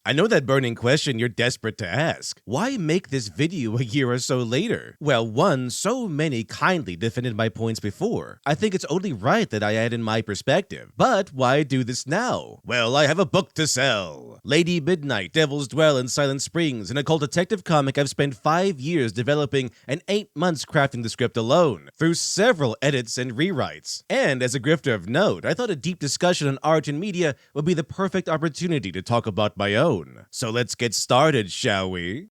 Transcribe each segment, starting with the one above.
I know that burning question you're desperate to ask. Why make this video a year or so later? Well, one, so many kindly defended my points before. I think it's only right that I add in my perspective. But why do this now? Well, I have a book to sell. Lady Midnight, Devils Dwell in Silent Springs, an occult detective comic I've spent 5 years developing and 8 months crafting the script alone, through several edits and rewrites. And as a grifter of note, I thought a deep discussion on art and media would be the perfect opportunity to talk about my own. So let's get started, shall we?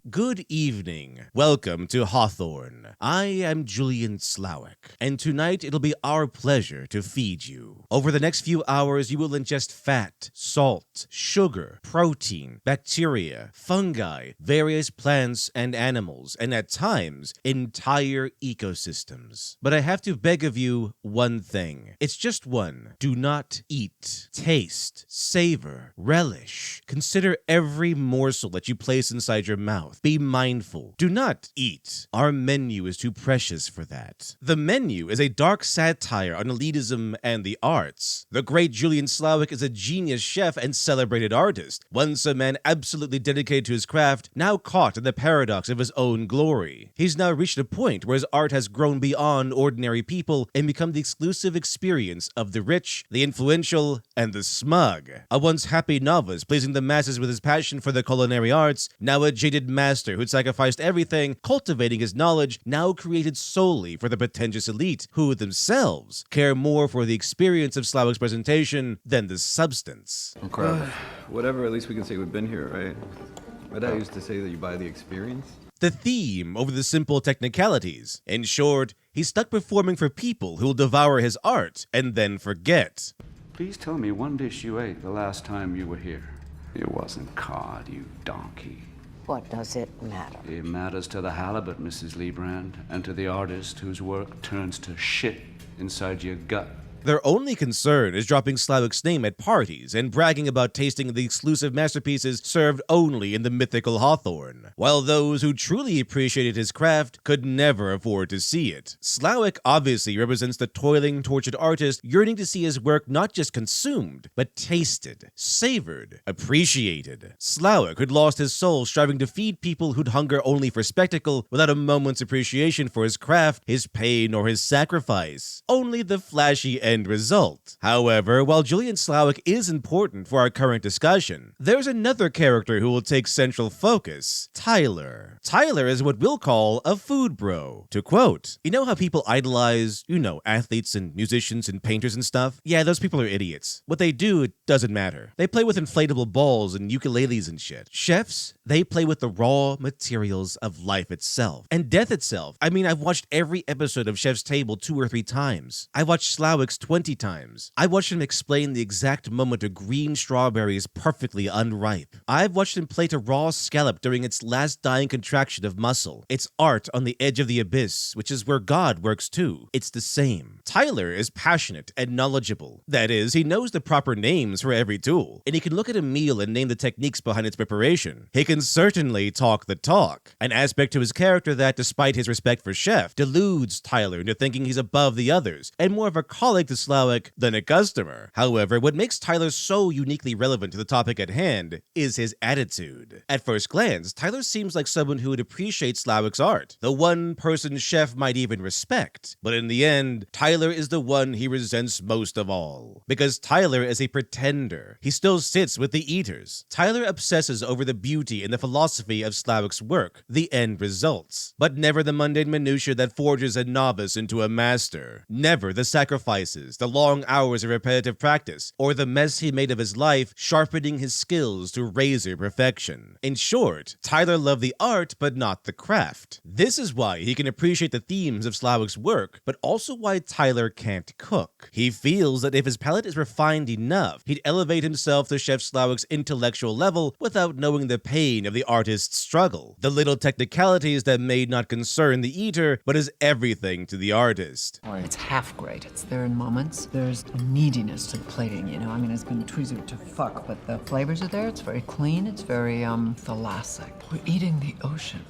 Good evening. Welcome to Hawthorne. I am Julian Slowik, and tonight it'll be our pleasure to feed you. Over the next few hours, you will ingest fat, salt, sugar, protein, bacteria, fungi, various plants and animals, and at times, entire ecosystems. But I have to beg of you one thing. It's just one. Do not eat, taste, savor, relish. Consider every morsel that you place inside your mouth. Be mindful. Do not eat. Our menu is too precious for that. The menu is a dark satire on elitism and the arts. The great Julian Slowik is a genius chef and celebrated artist, once a man absolutely dedicated to his craft, now caught in the paradox of his own glory. He's now reached a point where his art has grown beyond ordinary people and become the exclusive experience of the rich, the influential, and the smug. A once happy novice pleasing the masses with his passion for the culinary arts, now a jaded master who'd sacrificed everything, cultivating his knowledge, now created solely for the pretentious elite, who themselves care more for the experience of Slowik's presentation than the substance. Carver. Whatever, at least we can say we've been here, right? My dad used to say that you buy the experience. The theme over the simple technicalities. In short, he's stuck performing for people who'll devour his art and then forget. Please tell me one dish you ate the last time you were here. It wasn't cod, you donkey. What does it matter? It matters to the halibut, Mrs. Leebrand, and to the artist whose work turns to shit inside your gut. Their only concern is dropping Slowik's name at parties and bragging about tasting the exclusive masterpieces served only in the mythical Hawthorne, while those who truly appreciated his craft could never afford to see it. Slowik obviously represents the toiling, tortured artist yearning to see his work not just consumed, but tasted, savored, appreciated. Slowik had lost his soul striving to feed people who'd hunger only for spectacle without a moment's appreciation for his craft, his pain, or his sacrifice. Only the flashy end result. However, while Julian Slowik is important for our current discussion, there's another character who will take central focus: Tyler. Tyler is what we'll call a food bro. To quote, you know how people idolize, athletes and musicians and painters and stuff? Yeah, those people are idiots. What they do, it doesn't matter. They play with inflatable balls and ukuleles and shit. Chefs, they play with the raw materials of life itself and death itself. I mean, I've watched every episode of Chef's Table 2 or 3 times. I watched Slowik's 20 times. I watched him explain the exact moment a green strawberry is perfectly unripe. I've watched him plate a raw scallop during its last dying contraction of muscle. It's art on the edge of the abyss, which is where God works too. It's the same. Tyler is passionate and knowledgeable. That is, he knows the proper names for every tool, and he can look at a meal and name the techniques behind its preparation. He can certainly talk the talk, an aspect to his character that, despite his respect for Chef, deludes Tyler into thinking he's above the others, and more of a colleague to Slowik than a customer. However, what makes Tyler so uniquely relevant to the topic at hand is his attitude. At first glance, Tyler seems like someone who would appreciate Slowik's art, the one person Chef might even respect. But in the end, Tyler is the one he resents most of all. Because Tyler is a pretender. He still sits with the eaters. Tyler obsesses over the beauty and the philosophy of Slowik's work, the end results, but never the mundane minutiae that forges a novice into a master. Never the sacrifices, the long hours of repetitive practice, or the mess he made of his life, sharpening his skills to razor perfection. In short, Tyler loved the art, but not the craft. This is why he can appreciate the themes of Slowik's work, but also why Tyler can't cook. He feels that if his palate is refined enough, he'd elevate himself to Chef Slowik's intellectual level without knowing the pain of the artist's struggle. The little technicalities that may not concern the eater, but is everything to the artist. It's half great. It's there in moments. There's a neediness to the plating, I mean, it's been too easy to fuck, but the flavors are there. It's very clean. It's very, thalassic. We're eating the ocean.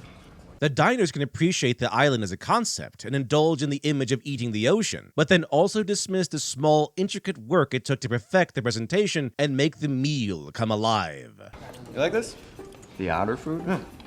The diners can appreciate the island as a concept and indulge in the image of eating the ocean, but then also dismiss the small, intricate work it took to perfect the presentation and make the meal come alive. You like this? The outer food?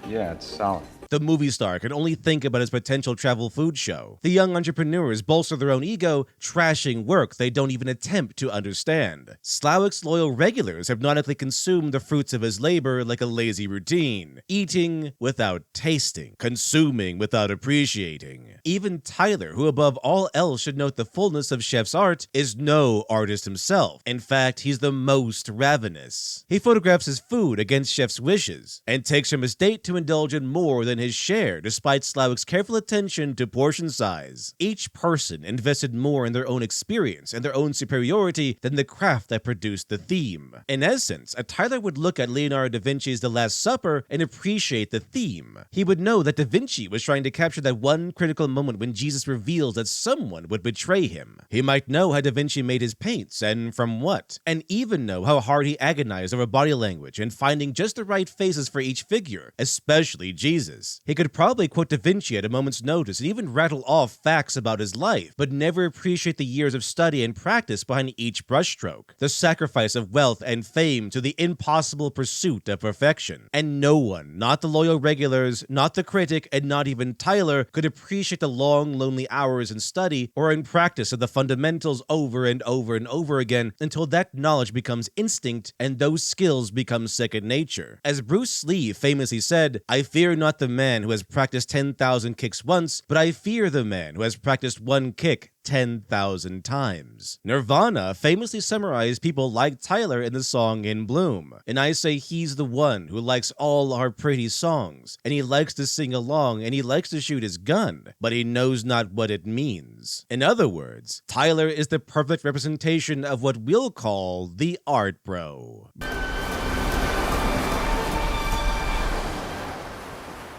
Yeah, it's solid. The movie star can only think about his potential travel food show. The young entrepreneurs bolster their own ego, trashing work they don't even attempt to understand. Slowik's loyal regulars hypnotically consume the fruits of his labor like a lazy routine, eating without tasting, consuming without appreciating. Even Tyler, who above all else should note the fullness of Chef's art, is no artist himself. In fact, he's the most ravenous. He photographs his food against Chef's wishes, and takes from his date to indulge in more than his share, despite Slowik's careful attention to portion size. Each person invested more in their own experience and their own superiority than the craft that produced the theme. In essence, a Tyler would look at Leonardo da Vinci's The Last Supper and appreciate the theme. He would know that da Vinci was trying to capture that one critical moment when Jesus reveals that someone would betray him. He might know how da Vinci made his paints and from what, and even know how hard he agonized over body language and finding just the right faces for each figure, especially Jesus. He could probably quote Da Vinci at a moment's notice and even rattle off facts about his life, but never appreciate the years of study and practice behind each brushstroke, the sacrifice of wealth and fame to the impossible pursuit of perfection. And no one, not the loyal regulars, not the critic, and not even Tyler, could appreciate the long, lonely hours in study or in practice of the fundamentals over and over and over again until that knowledge becomes instinct and those skills become second nature. As Bruce Lee famously said, "I fear not the man who has practiced 10,000 kicks once, but I fear the man who has practiced one kick 10,000 times." Nirvana famously summarized people like Tyler in the song In Bloom, and I say he's the one who likes all our pretty songs, and he likes to sing along, and he likes to shoot his gun, but he knows not what it means. In other words, Tyler is the perfect representation of what we'll call the art bro.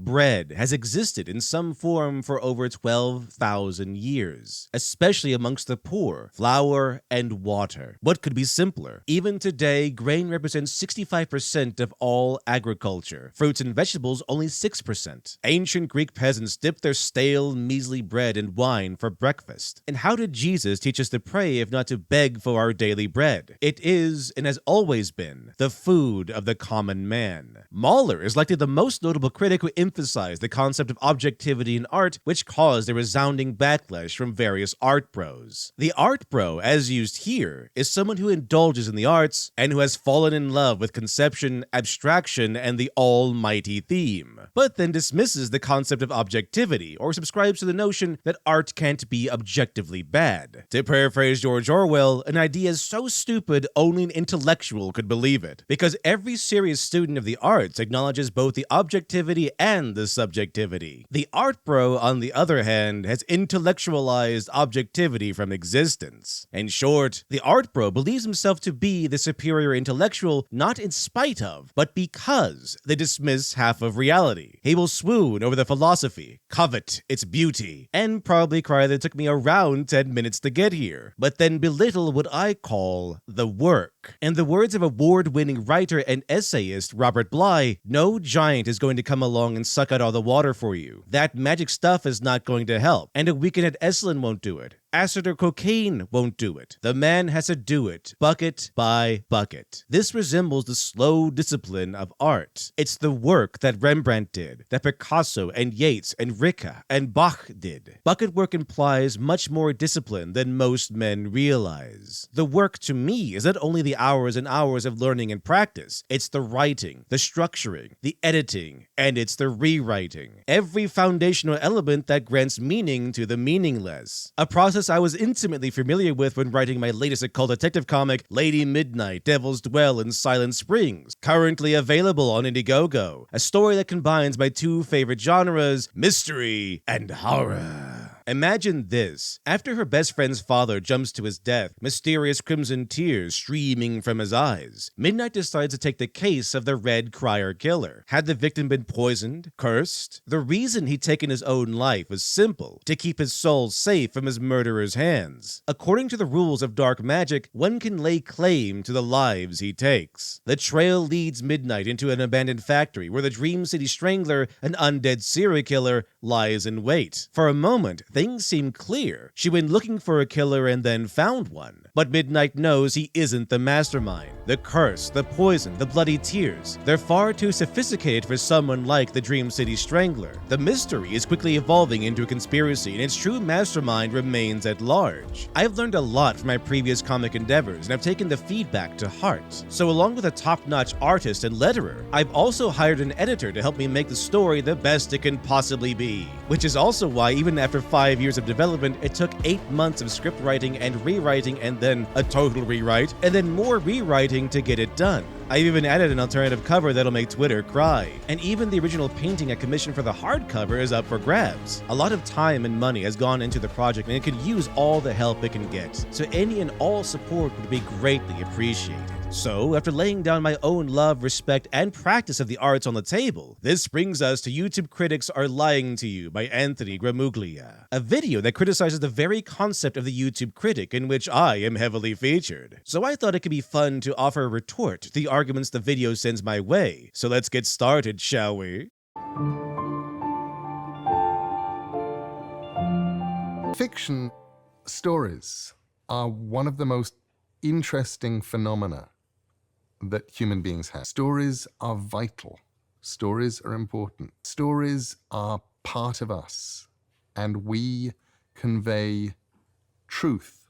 Bread has existed in some form for over 12,000 years, especially amongst the poor. Flour and water. What could be simpler? Even today, grain represents 65% of all agriculture. Fruits and vegetables only 6%. Ancient Greek peasants dipped their stale, measly bread in wine for breakfast. And how did Jesus teach us to pray if not to beg for our daily bread? It is, and has always been, the food of the common man. Mahler is likely the most notable critic who emphasized the concept of objectivity in art, which caused a resounding backlash from various art bros. The art bro, as used here, is someone who indulges in the arts and who has fallen in love with conception, abstraction, and the almighty theme, but then dismisses the concept of objectivity or subscribes to the notion that art can't be objectively bad. To paraphrase George Orwell, an idea is so stupid only an intellectual could believe it, because every serious student of the arts acknowledges both the objectivity and the subjectivity. The art bro, on the other hand, has intellectualized objectivity from existence. In short, the art bro believes himself to be the superior intellectual not in spite of, but because they dismiss half of reality. He will swoon over the philosophy, covet its beauty, and probably cry that it took me around 10 minutes to get here, but then belittle what I call the work. In the words of award-winning writer and essayist Robert Bly, no giant is going to come along and suck out all the water for you. That magic stuff is not going to help, and a weekend at Esalen won't do it. Acid or cocaine won't do it. The man has to do it, bucket by bucket. This resembles the slow discipline of art. It's the work that Rembrandt did, that Picasso and Yeats and Rilke and Bach did. Bucket work implies much more discipline than most men realize. The work, to me, is not only the hours and hours of learning and practice, it's the writing, the structuring, the editing, and it's the rewriting. Every foundational element that grants meaning to the meaningless. A process I was intimately familiar with when writing my latest occult detective comic, Lady Midnight, Devils Dwell in Silent Springs, currently available on Indiegogo, a story that combines my two favorite genres, mystery and horror. Imagine this. After her best friend's father jumps to his death, mysterious crimson tears streaming from his eyes, Midnight decides to take the case of the Red Crier killer. Had the victim been poisoned? Cursed? The reason he'd taken his own life was simple: to keep his soul safe from his murderer's hands. According to the rules of dark magic, one can lay claim to the lives he takes. The trail leads Midnight into an abandoned factory where the Dream City Strangler, an undead serial killer, lies in wait. For a moment, things seem clear. She went looking for a killer and then found one. But Midnight knows he isn't the mastermind. The curse, the poison, the bloody tears, they're far too sophisticated for someone like the Dream City Strangler. The mystery is quickly evolving into a conspiracy, and its true mastermind remains at large. I've learned a lot from my previous comic endeavors, and I've taken the feedback to heart. So along with a top-notch artist and letterer, I've also hired an editor to help me make the story the best it can possibly be. Which is also why, even after 5 years of development, it took 8 months of script writing and rewriting, and then a total rewrite, and then more rewriting to get it done. I've even added an alternative cover that'll make Twitter cry. And even the original painting I commissioned for the hardcover is up for grabs. A lot of time and money has gone into the project, and it could use all the help it can get. So any and all support would be greatly appreciated. So, after laying down my own love, respect, and practice of the arts on the table, this brings us to YouTube Critics Are Lying to You by Anthony Gramuglia, a video that criticizes the very concept of the YouTube critic, in which I am heavily featured. So I thought it could be fun to offer a retort to the arguments the video sends my way. So let's get started, shall we? Fiction stories are one of the most interesting phenomena that human beings have. Stories are vital. Stories are important. Stories are part of us, and we convey truth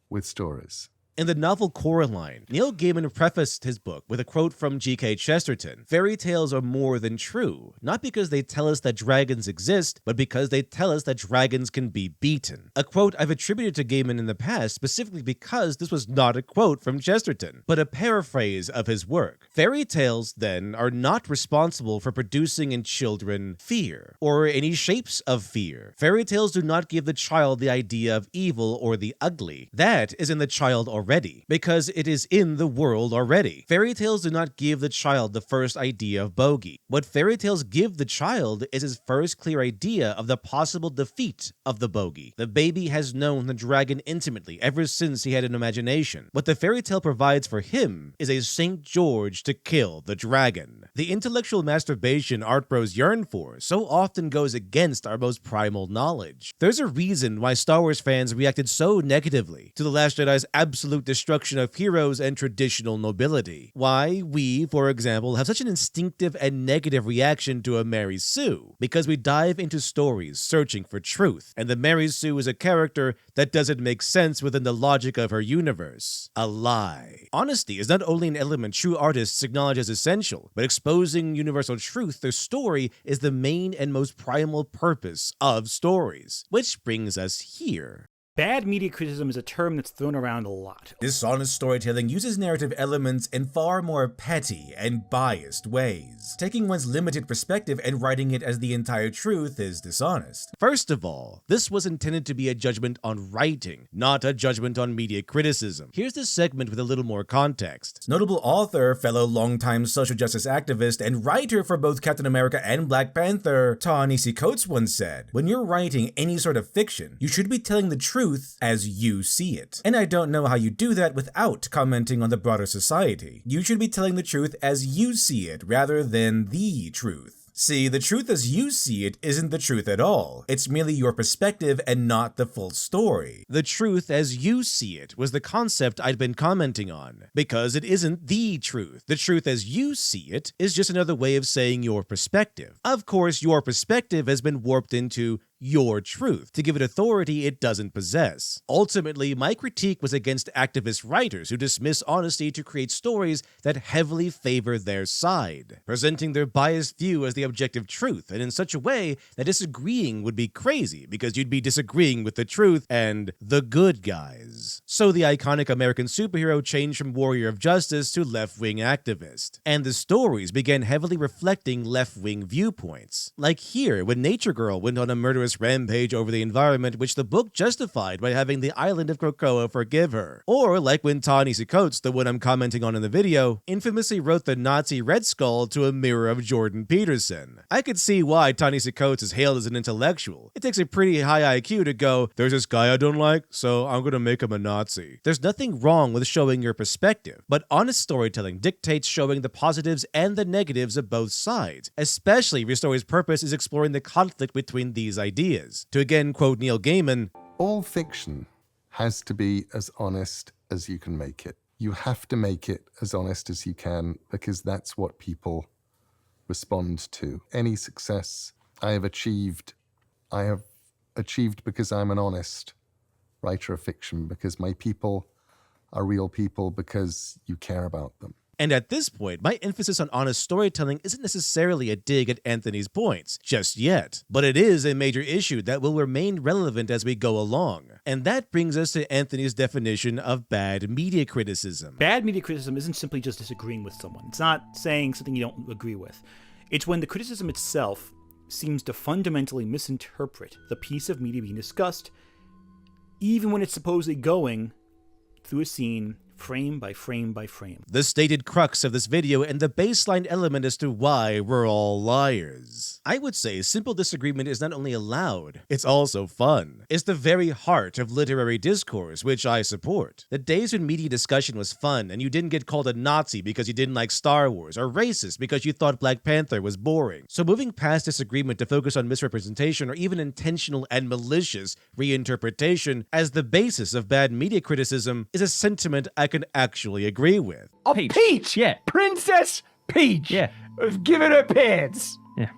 with stories. In the novel Coraline, Neil Gaiman prefaced his book with a quote from G.K. Chesterton: "Fairy tales are more than true, not because they tell us that dragons exist, but because they tell us that dragons can be beaten." A quote I've attributed to Gaiman in the past, specifically because this was not a quote from Chesterton, but a paraphrase of his work. Fairy tales, then, are not responsible for producing in children fear, or any shapes of fear. Fairy tales do not give the child the idea of evil or the ugly. That is in the child already, because it is in the world already. Fairy tales do not give the child the first idea of bogey. What fairy tales give the child is his first clear idea of the possible defeat of the bogey. The baby has known the dragon intimately ever since he had an imagination. What the fairy tale provides for him is a St. George to kill the dragon. The intellectual masturbation art bros yearn for so often goes against our most primal knowledge. There's a reason why Star Wars fans reacted so negatively to The Last Jedi's absolute destruction of heroes and traditional nobility. Why we, for example, have such an instinctive and negative reaction to a Mary Sue. Because we dive into stories searching for truth, and the Mary Sue is a character that doesn't make sense within the logic of her universe. A lie. Honesty is not only an element true artists acknowledge as essential, but exposing universal truth through story is the main and most primal purpose of stories. Which brings us here. Bad media criticism is a term that's thrown around a lot. Dishonest storytelling uses narrative elements in far more petty and biased ways. Taking one's limited perspective and writing it as the entire truth is dishonest. First of all, this was intended to be a judgment on writing, not a judgment on media criticism. Here's this segment with a little more context. Notable author, fellow longtime social justice activist, and writer for both Captain America and Black Panther, Ta-Nehisi Coates once said, "When you're writing any sort of fiction, you should be telling the truth as you see it. And I don't know how you do that without commenting on the broader society. You should be telling the truth as you see it rather than the truth. See, the truth as you see it isn't the truth at all. It's merely your perspective and not the full story. The truth as you see it was the concept I'd been commenting on, because it isn't the truth. The truth as you see it is just another way of saying your perspective. Of course, your perspective has been warped into your truth to give it authority it doesn't possess. Ultimately, my critique was against activist writers who dismiss honesty to create stories that heavily favor their side, presenting their biased view as the objective truth, and in such a way that disagreeing would be crazy because you'd be disagreeing with the truth and the good guys. So the iconic American superhero changed from warrior of justice to left-wing activist, and the stories began heavily reflecting left-wing viewpoints. Like here, when Nature Girl went on a murderous mindless rampage over the environment, which the book justified by having the island of Krakoa forgive her. Or like when Ta-Nehisi Coates, the one I'm commenting on in the video, infamously wrote the Nazi Red Skull to a mirror of Jordan Peterson. I could see why Ta-Nehisi Coates is hailed as an intellectual. It takes a pretty high IQ to go, there's this guy I don't like, so I'm gonna make him a Nazi. There's nothing wrong with showing your perspective, but honest storytelling dictates showing the positives and the negatives of both sides, especially if your story's purpose is exploring the conflict between these ideas. To again quote Neil Gaiman, all fiction has to be as honest as you can make it. You have to make it as honest as you can because that's what people respond to. Any success I have achieved because I'm an honest writer of fiction, because my people are real people, because you care about them. And at this point, my emphasis on honest storytelling isn't necessarily a dig at Anthony's points, just yet. But it is a major issue that will remain relevant as we go along. And that brings us to Anthony's definition of bad media criticism. Bad media criticism isn't simply just disagreeing with someone. It's not saying something you don't agree with. It's when the criticism itself seems to fundamentally misinterpret the piece of media being discussed, even when it's supposedly going through a scene frame by frame by frame. The stated crux of this video and the baseline element as to why we're all liars. I would say simple disagreement is not only allowed, it's also fun. It's the very heart of literary discourse, which I support. The days when media discussion was fun and you didn't get called a Nazi because you didn't like Star Wars, or racist because you thought Black Panther was boring. So moving past disagreement to focus on misrepresentation or even intentional and malicious reinterpretation as the basis of bad media criticism is a sentiment I can actually agree with. Peach! Yeah. Princess Peach! Yeah. Give it her pants! Yeah.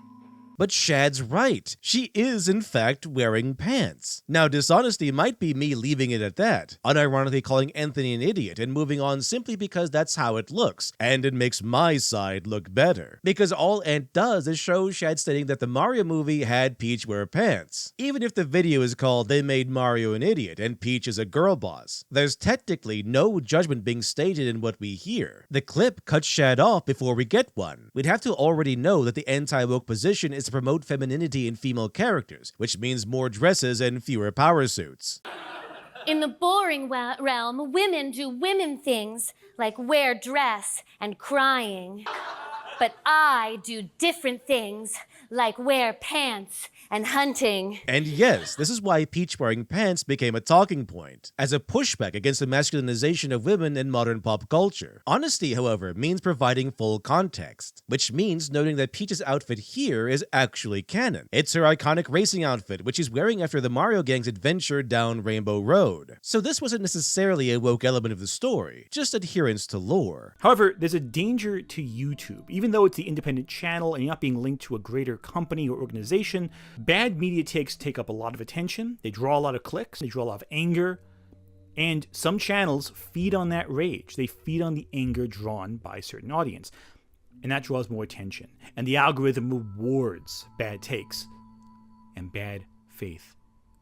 But Shad's right. She is, in fact, wearing pants. Now, dishonesty might be me leaving it at that, unironically calling Anthony an idiot and moving on simply because that's how it looks, and it makes my side look better. Because all Ant does is show Shad stating that the Mario movie had Peach wear pants. Even if the video is called They Made Mario an Idiot and Peach is a girl boss, there's technically no judgment being stated in what we hear. The clip cuts Shad off before we get one. We'd have to already know that the anti-woke position is to promote femininity in female characters, which means more dresses and fewer power suits. In the boring realm, women do women things like wear dress and crying. But I do different things like wear pants and hunting. And yes, this is why Peach wearing pants became a talking point, as a pushback against the masculinization of women in modern pop culture. Honesty, however, means providing full context, which means noting that Peach's outfit here is actually canon. It's her iconic racing outfit, which she's wearing after the Mario gang's adventure down Rainbow Road. So this wasn't necessarily a woke element of the story, just adherence to lore. However, there's a danger to YouTube. Even though it's the independent channel and you're not being linked to a greater company or organization, bad media takes take up a lot of attention, they draw a lot of clicks, they draw a lot of anger, and some channels feed on that rage. They feed on the anger drawn by a certain audience, and that draws more attention. And the algorithm rewards bad takes and bad faith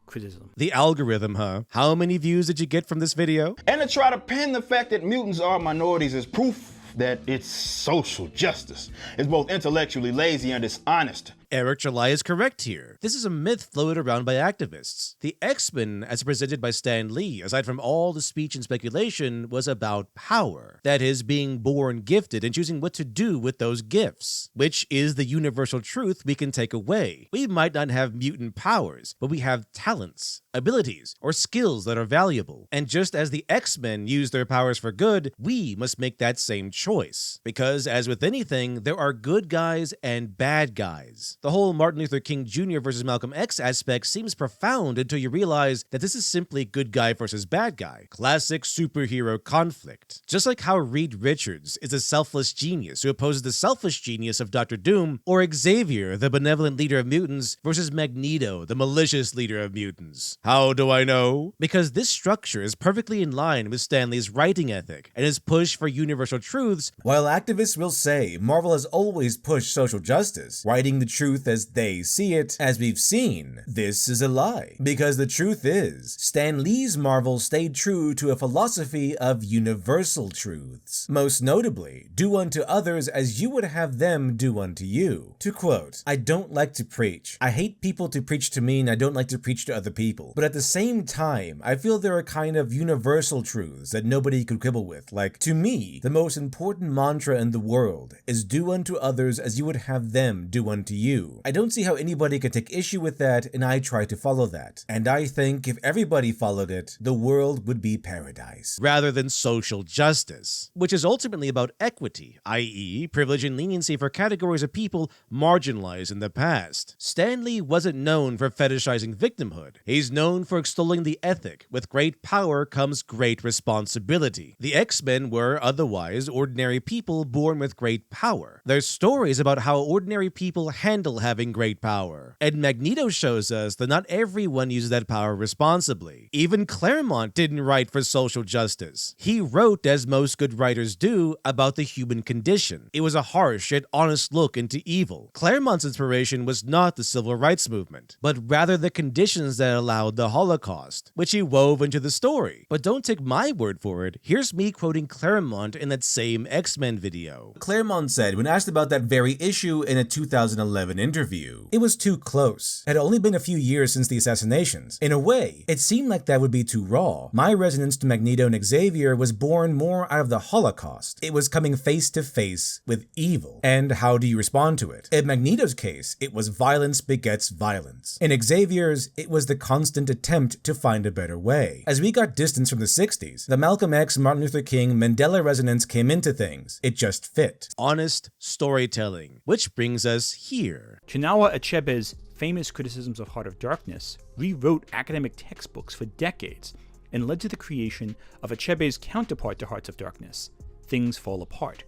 criticism. The algorithm, huh? How many views did you get from this video? And to try to pin the fact that mutants are minorities is proof that it's social justice. It's both intellectually lazy and dishonest. Eric July is correct here. This is a myth floated around by activists. The X-Men, as presented by Stan Lee, aside from all the speech and speculation, was about power. That is, being born gifted and choosing what to do with those gifts, which is the universal truth we can take away. We might not have mutant powers, but we have talents, abilities, or skills that are valuable. And just as the X-Men use their powers for good, we must make that same choice. Because, as with anything, there are good guys and bad guys. The whole Martin Luther King Jr. versus Malcolm X aspect seems profound until you realize that this is simply good guy versus bad guy. Classic superhero conflict. Just like how Reed Richards is a selfless genius who opposes the selfish genius of Dr. Doom, or Xavier, the benevolent leader of mutants, versus Magneto, the malicious leader of mutants. How do I know? Because this structure is perfectly in line with Stan Lee's writing ethic and his push for universal truths. While activists will say Marvel has always pushed social justice, writing the truth truth as they see it, as we've seen, this is a lie. Because the truth is, Stan Lee's Marvel stayed true to a philosophy of universal truths. Most notably, do unto others as you would have them do unto you. To quote, I don't like to preach. I hate people to preach to me and I don't like to preach to other people. But at the same time, I feel there are kind of universal truths that nobody could quibble with. Like, to me, the most important mantra in the world is do unto others as you would have them do unto you. I don't see how anybody could take issue with that, and I try to follow that. And I think if everybody followed it, the world would be paradise. Rather than social justice, which is ultimately about equity, i.e. privilege and leniency for categories of people marginalized in the past. Stan Lee wasn't known for fetishizing victimhood. He's known for extolling the ethic, with great power comes great responsibility. The X-Men were otherwise ordinary people born with great power. There's stories about how ordinary people handle having great power. And Magneto shows us that not everyone uses that power responsibly. Even Claremont didn't write for social justice. He wrote, as most good writers do, about the human condition. It was a harsh yet honest look into evil. Claremont's inspiration was not the civil rights movement, but rather the conditions that allowed the Holocaust, which he wove into the story. But don't take my word for it. Here's me quoting Claremont in that same X-Men video. Claremont said, when asked about that very issue in a 2011 interview, it was too close. It had only been a few years since the assassinations. In a way, it seemed like that would be too raw. My resonance to Magneto and Xavier was born more out of the Holocaust. It was coming face to face with evil. And how do you respond to it? In Magneto's case, it was violence begets violence. In Xavier's, it was the constant attempt to find a better way. As we got distance from the 60s, the Malcolm X, Martin Luther King, Mandela resonance came into things. It just fit. Honest storytelling. Which brings us here. Chinua Achebe's famous criticisms of Heart of Darkness rewrote academic textbooks for decades and led to the creation of Achebe's counterpart to Hearts of Darkness, Things Fall Apart.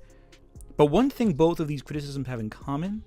But one thing both of these criticisms have in common,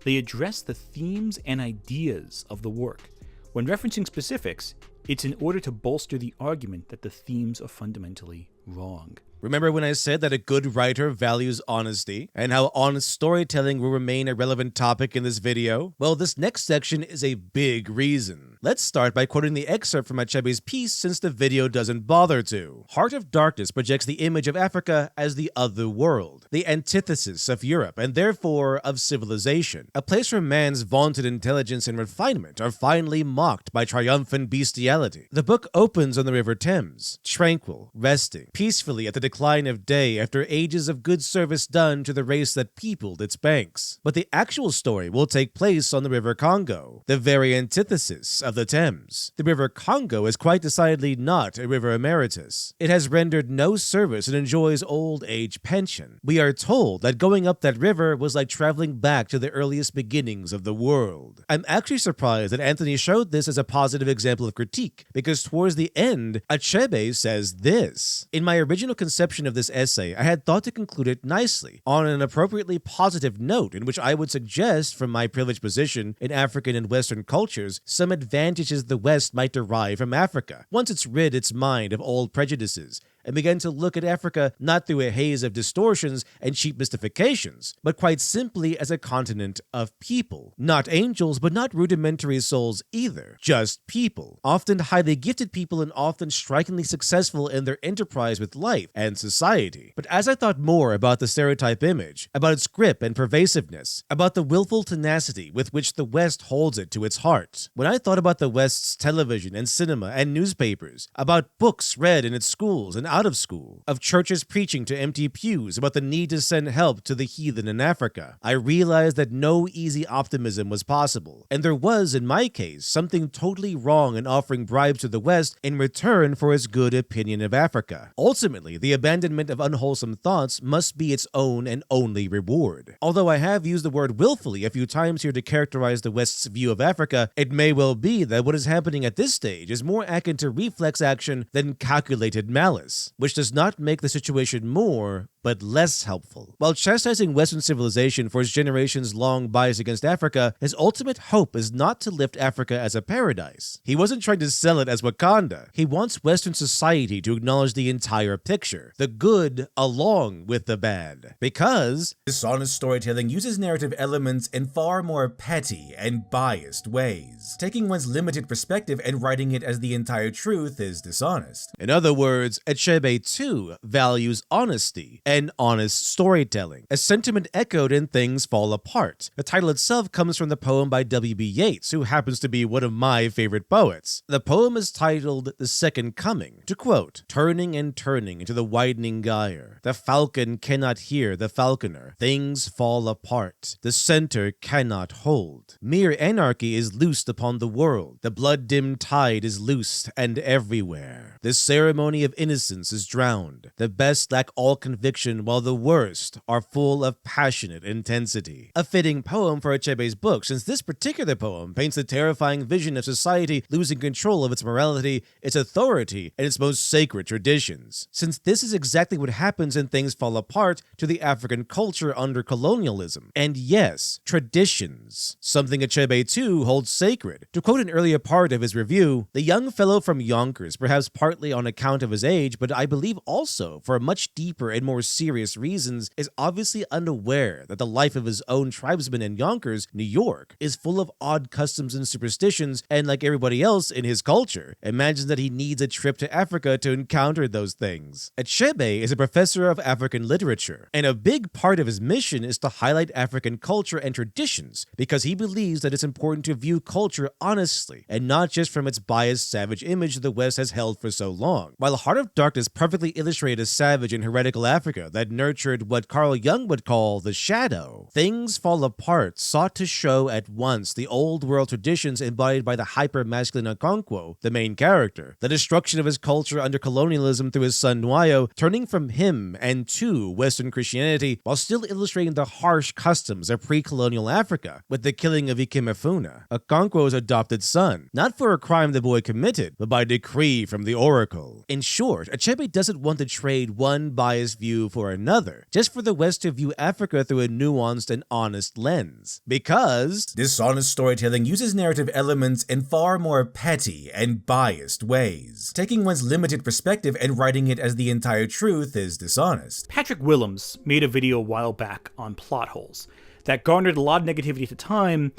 they address the themes and ideas of the work. When referencing specifics, it's in order to bolster the argument that the themes are fundamentally wrong. Remember when I said that a good writer values honesty, and how honest storytelling will remain a relevant topic in this video? Well, this next section is a big reason. Let's start by quoting the excerpt from Achebe's piece, since the video doesn't bother to. Heart of Darkness projects the image of Africa as the other world, the antithesis of Europe, and therefore of civilization. A place where man's vaunted intelligence and refinement are finally mocked by triumphant bestiality. The book opens on the River Thames, tranquil, resting peacefully at the decline of day after ages of good service done to the race that peopled its banks. But the actual story will take place on the River Congo, the very antithesis of the Thames. The River Congo is quite decidedly not a river emeritus. It has rendered no service and enjoys old age pension. We are told that going up that river was like traveling back to the earliest beginnings of the world. I'm actually surprised that Anthony showed this as a positive example of critique, because towards the end, Achebe says this. In my original conception of this essay, I had thought to conclude it nicely, on an appropriately positive note in which I would suggest, from my privileged position in African and Western cultures, some advantages the West might derive from Africa, once it's rid its mind of old prejudices, and began to look at Africa not through a haze of distortions and cheap mystifications, but quite simply as a continent of people. Not angels, but not rudimentary souls either. Just people. Often highly gifted people and often strikingly successful in their enterprise with life and society. But as I thought more about the stereotype image, about its grip and pervasiveness, about the willful tenacity with which the West holds it to its heart, when I thought about the West's television and cinema and newspapers, about books read in its schools and out of school, of churches preaching to empty pews about the need to send help to the heathen in Africa, I realized that no easy optimism was possible, and there was, in my case, something totally wrong in offering bribes to the West in return for its good opinion of Africa. Ultimately, the abandonment of unwholesome thoughts must be its own and only reward. Although I have used the word willfully a few times here to characterize the West's view of Africa, it may well be that what is happening at this stage is more akin to reflex action than calculated malice, which does not make the situation more, but less helpful. While chastising Western civilization for its generations-long bias against Africa, his ultimate hope is not to lift Africa as a paradise. He wasn't trying to sell it as Wakanda. He wants Western society to acknowledge the entire picture, the good along with the bad. Because dishonest storytelling uses narrative elements in far more petty and biased ways. Taking one's limited perspective and writing it as the entire truth is dishonest. In other words, Achebe too values honesty and honest storytelling, a sentiment echoed in Things Fall Apart. The title itself comes from the poem by W.B. Yeats, who happens to be one of my favorite poets. The poem is titled The Second Coming. To quote, "Turning and turning into the widening gyre, the falcon cannot hear the falconer. Things fall apart. The center cannot hold. Mere anarchy is loosed upon the world. The blood-dimmed tide is loosed and everywhere. The ceremony of innocence is drowned. The best lack all conviction, while the worst are full of passionate intensity." A fitting poem for Achebe's book, since this particular poem paints the terrifying vision of society losing control of its morality, its authority, and its most sacred traditions. Since this is exactly what happens in Things Fall Apart to the African culture under colonialism. And yes, traditions, something Achebe too holds sacred. To quote an earlier part of his review, "The young fellow from Yonkers, perhaps partly on account of his age, but I believe also for much deeper and more serious reasons, is obviously unaware that the life of his own tribesmen in Yonkers, New York, is full of odd customs and superstitions, and like everybody else in his culture, imagines that he needs a trip to Africa to encounter those things." Achebe is a professor of African literature, and a big part of his mission is to highlight African culture and traditions, because he believes that it's important to view culture honestly, and not just from its biased, savage image the West has held for so long. While Heart of Darkness perfectly illustrated a savage and heretical Africa that nurtured what Carl Jung would call the shadow, Things Fall Apart sought to show at once the old world traditions embodied by the hyper-masculine Okonkwo, the main character, the destruction of his culture under colonialism through his son Nwayo, turning from him and to Western Christianity, while still illustrating the harsh customs of pre-colonial Africa, with the killing of Ikemefuna, Okonkwo's adopted son, not for a crime the boy committed, but by decree from the Oracle. In short, Achebe doesn't want to trade one biased view for another, just for the West to view Africa through a nuanced and honest lens. Because dishonest storytelling uses narrative elements in far more petty and biased ways. Taking one's limited perspective and writing it as the entire truth is dishonest. Patrick Willems made a video a while back on plot holes that garnered a lot of negativity at the time,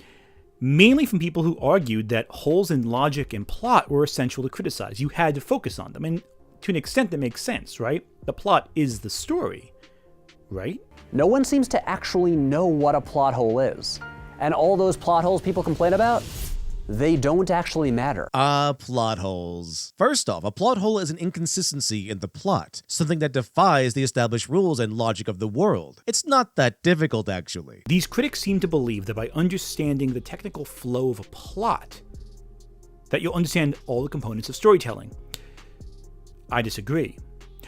mainly from people who argued that holes in logic and plot were essential to criticize. You had to focus on them, and to an extent that makes sense, right? The plot is the story, right? No one seems to actually know what a plot hole is. And all those plot holes people complain about, they don't actually matter. Plot holes. First off, a plot hole is an inconsistency in the plot, something that defies the established rules and logic of the world. It's not that difficult, actually. These critics seem to believe that by understanding the technical flow of a plot, that you'll understand all the components of storytelling. I disagree.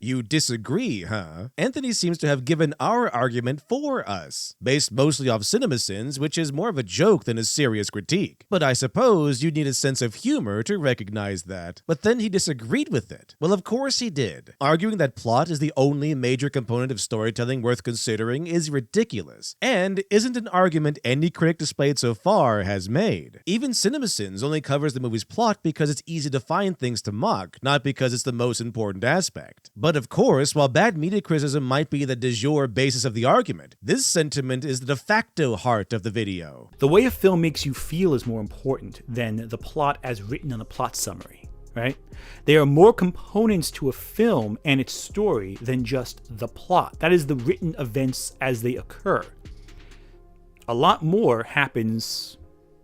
You disagree, huh? Anthony seems to have given our argument for us, based mostly off CinemaSins, which is more of a joke than a serious critique. But I suppose you'd need a sense of humor to recognize that. But then he disagreed with it. Well, of course he did. Arguing that plot is the only major component of storytelling worth considering is ridiculous, and isn't an argument any critic displayed so far has made. Even CinemaSins only covers the movie's plot because it's easy to find things to mock, not because it's the most important aspect. But of course, while bad media criticism might be the de jure basis of the argument, this sentiment is the de facto heart of the video. The way a film makes you feel is more important than the plot as written on the plot summary, right? There are more components to a film and its story than just the plot. That is the written events as they occur. A lot more happens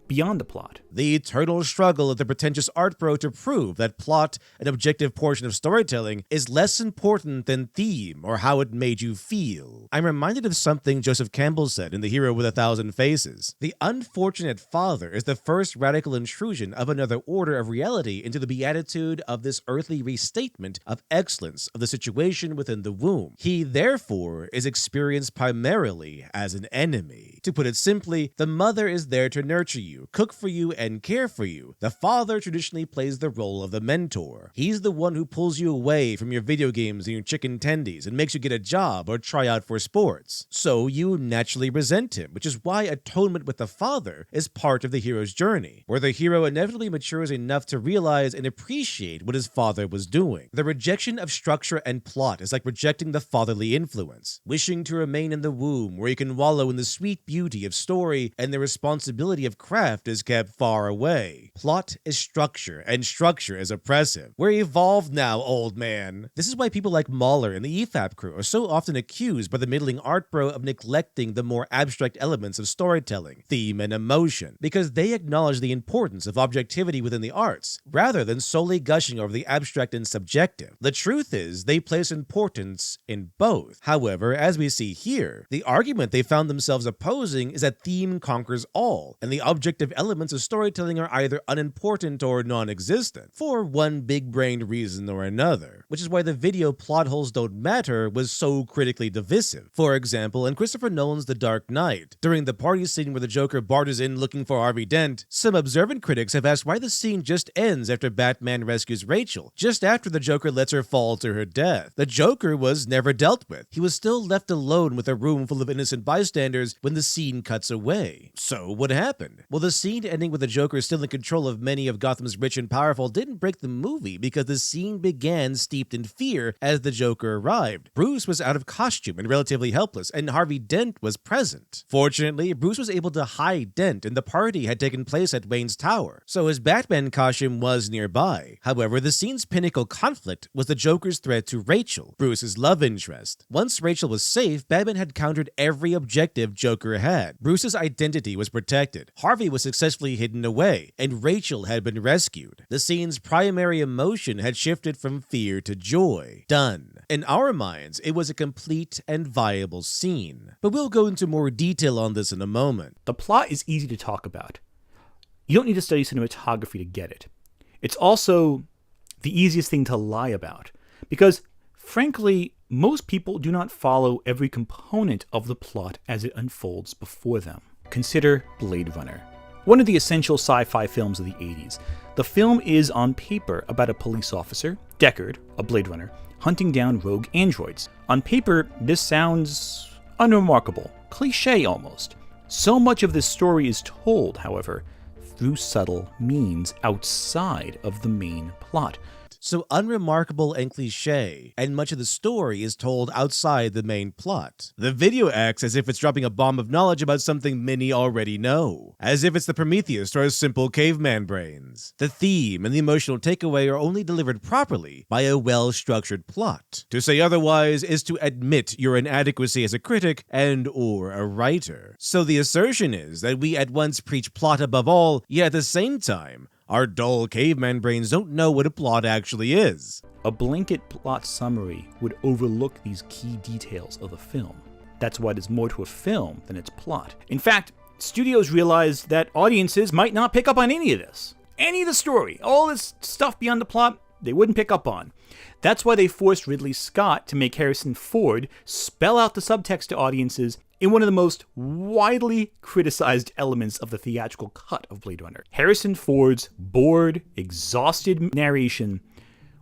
beyond the plot. The eternal struggle of the pretentious art pro to prove that plot, an objective portion of storytelling, is less important than theme or how it made you feel. I'm reminded of something Joseph Campbell said in The Hero with a Thousand Faces. The unfortunate father is the first radical intrusion of another order of reality into the beatitude of this earthly restatement of excellence of the situation within the womb. He, therefore, is experienced primarily as an enemy. To put it simply, the mother is there to nurture you, you, cook for you, and care for you, the father traditionally plays the role of the mentor. He's the one who pulls you away from your video games and your chicken tendies and makes you get a job or try out for sports. So you naturally resent him, which is why atonement with the father is part of the hero's journey, where the hero inevitably matures enough to realize and appreciate what his father was doing. The rejection of structure and plot is like rejecting the fatherly influence, wishing to remain in the womb where you can wallow in the sweet beauty of story and the responsibility of craft is kept far away. Plot is structure, and structure is oppressive. We're evolved now, old man. This is why people like Mahler and the EFAP crew are so often accused by the middling art bro of neglecting the more abstract elements of storytelling, theme, and emotion, because they acknowledge the importance of objectivity within the arts, rather than solely gushing over the abstract and subjective. The truth is, they place importance in both. However, as we see here, the argument they found themselves opposing is that theme conquers all, and the objective elements of storytelling are either unimportant or non-existent, for one big-brained reason or another, which is why the video plot holes don't matter was so critically divisive. For example, in Christopher Nolan's The Dark Knight, during the party scene where the Joker barges in looking for Harvey Dent, some observant critics have asked why the scene just ends after Batman rescues Rachel, just after the Joker lets her fall to her death. The Joker was never dealt with. He was still left alone with a room full of innocent bystanders when the scene cuts away. So what happened? Well, the scene ending with the Joker still in control of many of Gotham's rich and powerful didn't break the movie because the scene began steeped in fear as the Joker arrived. Bruce was out of costume and relatively helpless, and Harvey Dent was present. Fortunately, Bruce was able to hide Dent, and the party had taken place at Wayne's Tower, so his Batman costume was nearby. However, the scene's pinnacle conflict was the Joker's threat to Rachel, Bruce's love interest. Once Rachel was safe, Batman had countered every objective Joker had. Bruce's identity was protected, Harvey was successfully hidden away, and Rachel had been rescued. The scene's primary emotion had shifted from fear to joy. Done. In our minds, it was a complete and viable scene. But we'll go into more detail on this in a moment. The plot is easy to talk about. You don't need to study cinematography to get it. It's also the easiest thing to lie about, because, frankly, most people do not follow every component of the plot as it unfolds before them. Consider Blade Runner, one of the essential sci-fi films of the 80s. The film is, on paper, about a police officer, Deckard, a Blade Runner, hunting down rogue androids. On paper, this sounds unremarkable, cliché almost. So much of this story is told, however, through subtle means outside of the main plot. So unremarkable and cliche, and much of the story is told outside the main plot. The video acts as if it's dropping a bomb of knowledge about something many already know, as if it's the Prometheus to our simple caveman brains. The theme and the emotional takeaway are only delivered properly by a well-structured plot. To say otherwise is to admit your inadequacy as a critic and or a writer. So the assertion is that we at once preach plot above all, yet at the same time, our dull caveman brains don't know what a plot actually is. A blanket plot summary would overlook these key details of the film. That's why there's more to a film than its plot. In fact, studios realized that audiences might not pick up on any of this. Any of the story, all this stuff beyond the plot, they wouldn't pick up on. That's why they forced Ridley Scott to make Harrison Ford spell out the subtext to audiences in one of the most widely criticized elements of the theatrical cut of Blade Runner. Harrison Ford's bored, exhausted narration,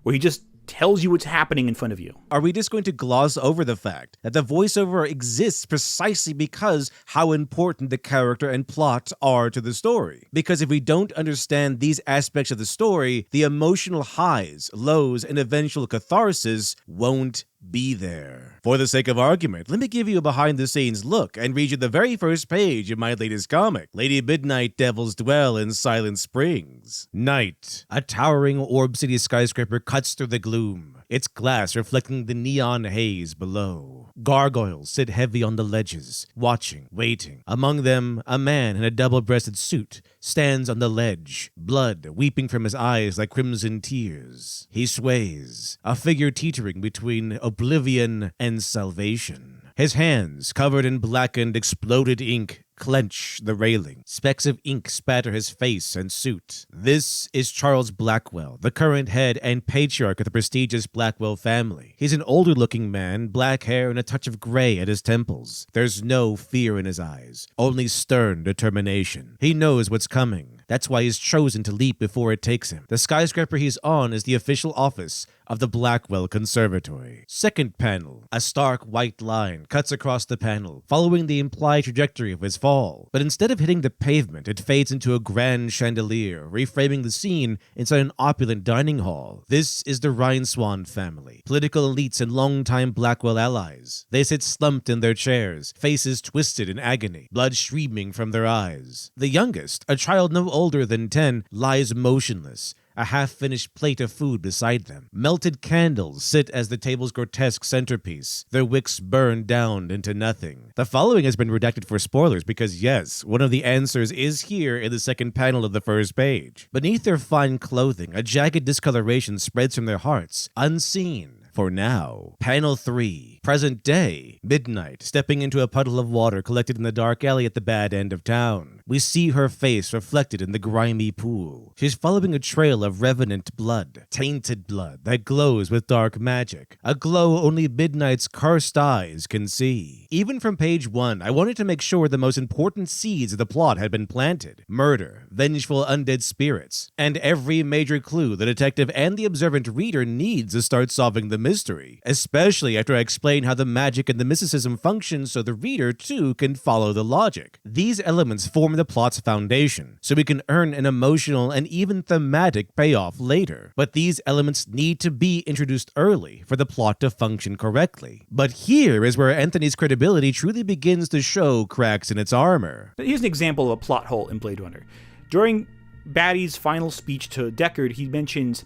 where he just tells you what's happening in front of you. Are we just going to gloss over the fact that the voiceover exists precisely because how important the character and plot are to the story? Because if we don't understand these aspects of the story, the emotional highs, lows, and eventual catharsis won't be there. For the sake of argument, let me give you a behind-the-scenes look and read you the very first page of my latest comic, Lady Midnight Devils Dwell in Silent Springs. Night. A towering Orb City skyscraper cuts through the gloom, its glass reflecting the neon haze below. Gargoyles sit heavy on the ledges, watching, waiting. Among them, a man in a double-breasted suit stands on the ledge, blood weeping from his eyes like crimson tears. He sways, a figure teetering between oblivion and salvation. His hands, covered in blackened, exploded ink, clench the railing. Specks of ink spatter his face and suit. This is Charles Blackwell, the current head and patriarch of the prestigious Blackwell family. He's an older-looking man, black hair and a touch of gray at his temples. There's no fear in his eyes, only stern determination. He knows what's coming. That's why he's chosen to leap before it takes him. The skyscraper he's on is the official office of the Blackwell Conservatory. Second panel, a stark white line cuts across the panel, following the implied trajectory of his fall. But instead of hitting the pavement, it fades into a grand chandelier, reframing the scene inside an opulent dining hall. This is the Rhineswan family, political elites and longtime Blackwell allies. They sit slumped in their chairs, faces twisted in agony, blood streaming from their eyes. The youngest, a child no older than 10, lies motionless, a half-finished plate of food beside them. Melted candles sit as the table's grotesque centerpiece, their wicks burned down into nothing. The following has been redacted for spoilers because, yes, one of the answers is here in the second panel of the first page. Beneath their fine clothing, a jagged discoloration spreads from their hearts, unseen. For now. Panel 3. Present day. Midnight, stepping into a puddle of water collected in the dark alley at the bad end of town. We see her face reflected in the grimy pool. She's following a trail of revenant blood, tainted blood that glows with dark magic, a glow only Midnight's cursed eyes can see. Even from page 1, I wanted to make sure the most important seeds of the plot had been planted. Murder, vengeful undead spirits, and every major clue the detective and the observant reader needs to start solving the mystery, especially after I explain how the magic and the mysticism function so the reader too can follow the logic. These elements form the plot's foundation, so we can earn an emotional and even thematic payoff later. But these elements need to be introduced early for the plot to function correctly. But here is where Anthony's credibility truly begins to show cracks in its armor. Here's an example of a plot hole in Blade Runner. During Batty's final speech to Deckard, he mentions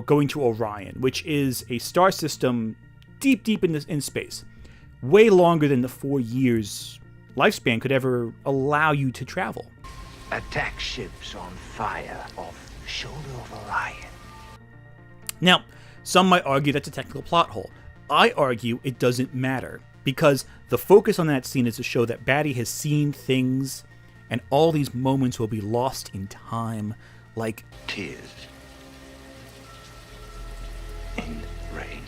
going to Orion, which is a star system deep in space. Way longer than the 4 years lifespan could ever allow you to travel. Attack ships on fire off the shoulder of Orion. Now, some might argue that's a technical plot hole. I argue it doesn't matter, because the focus on that scene is to show that Batty has seen things, and all these moments will be lost in time, like tears in rain.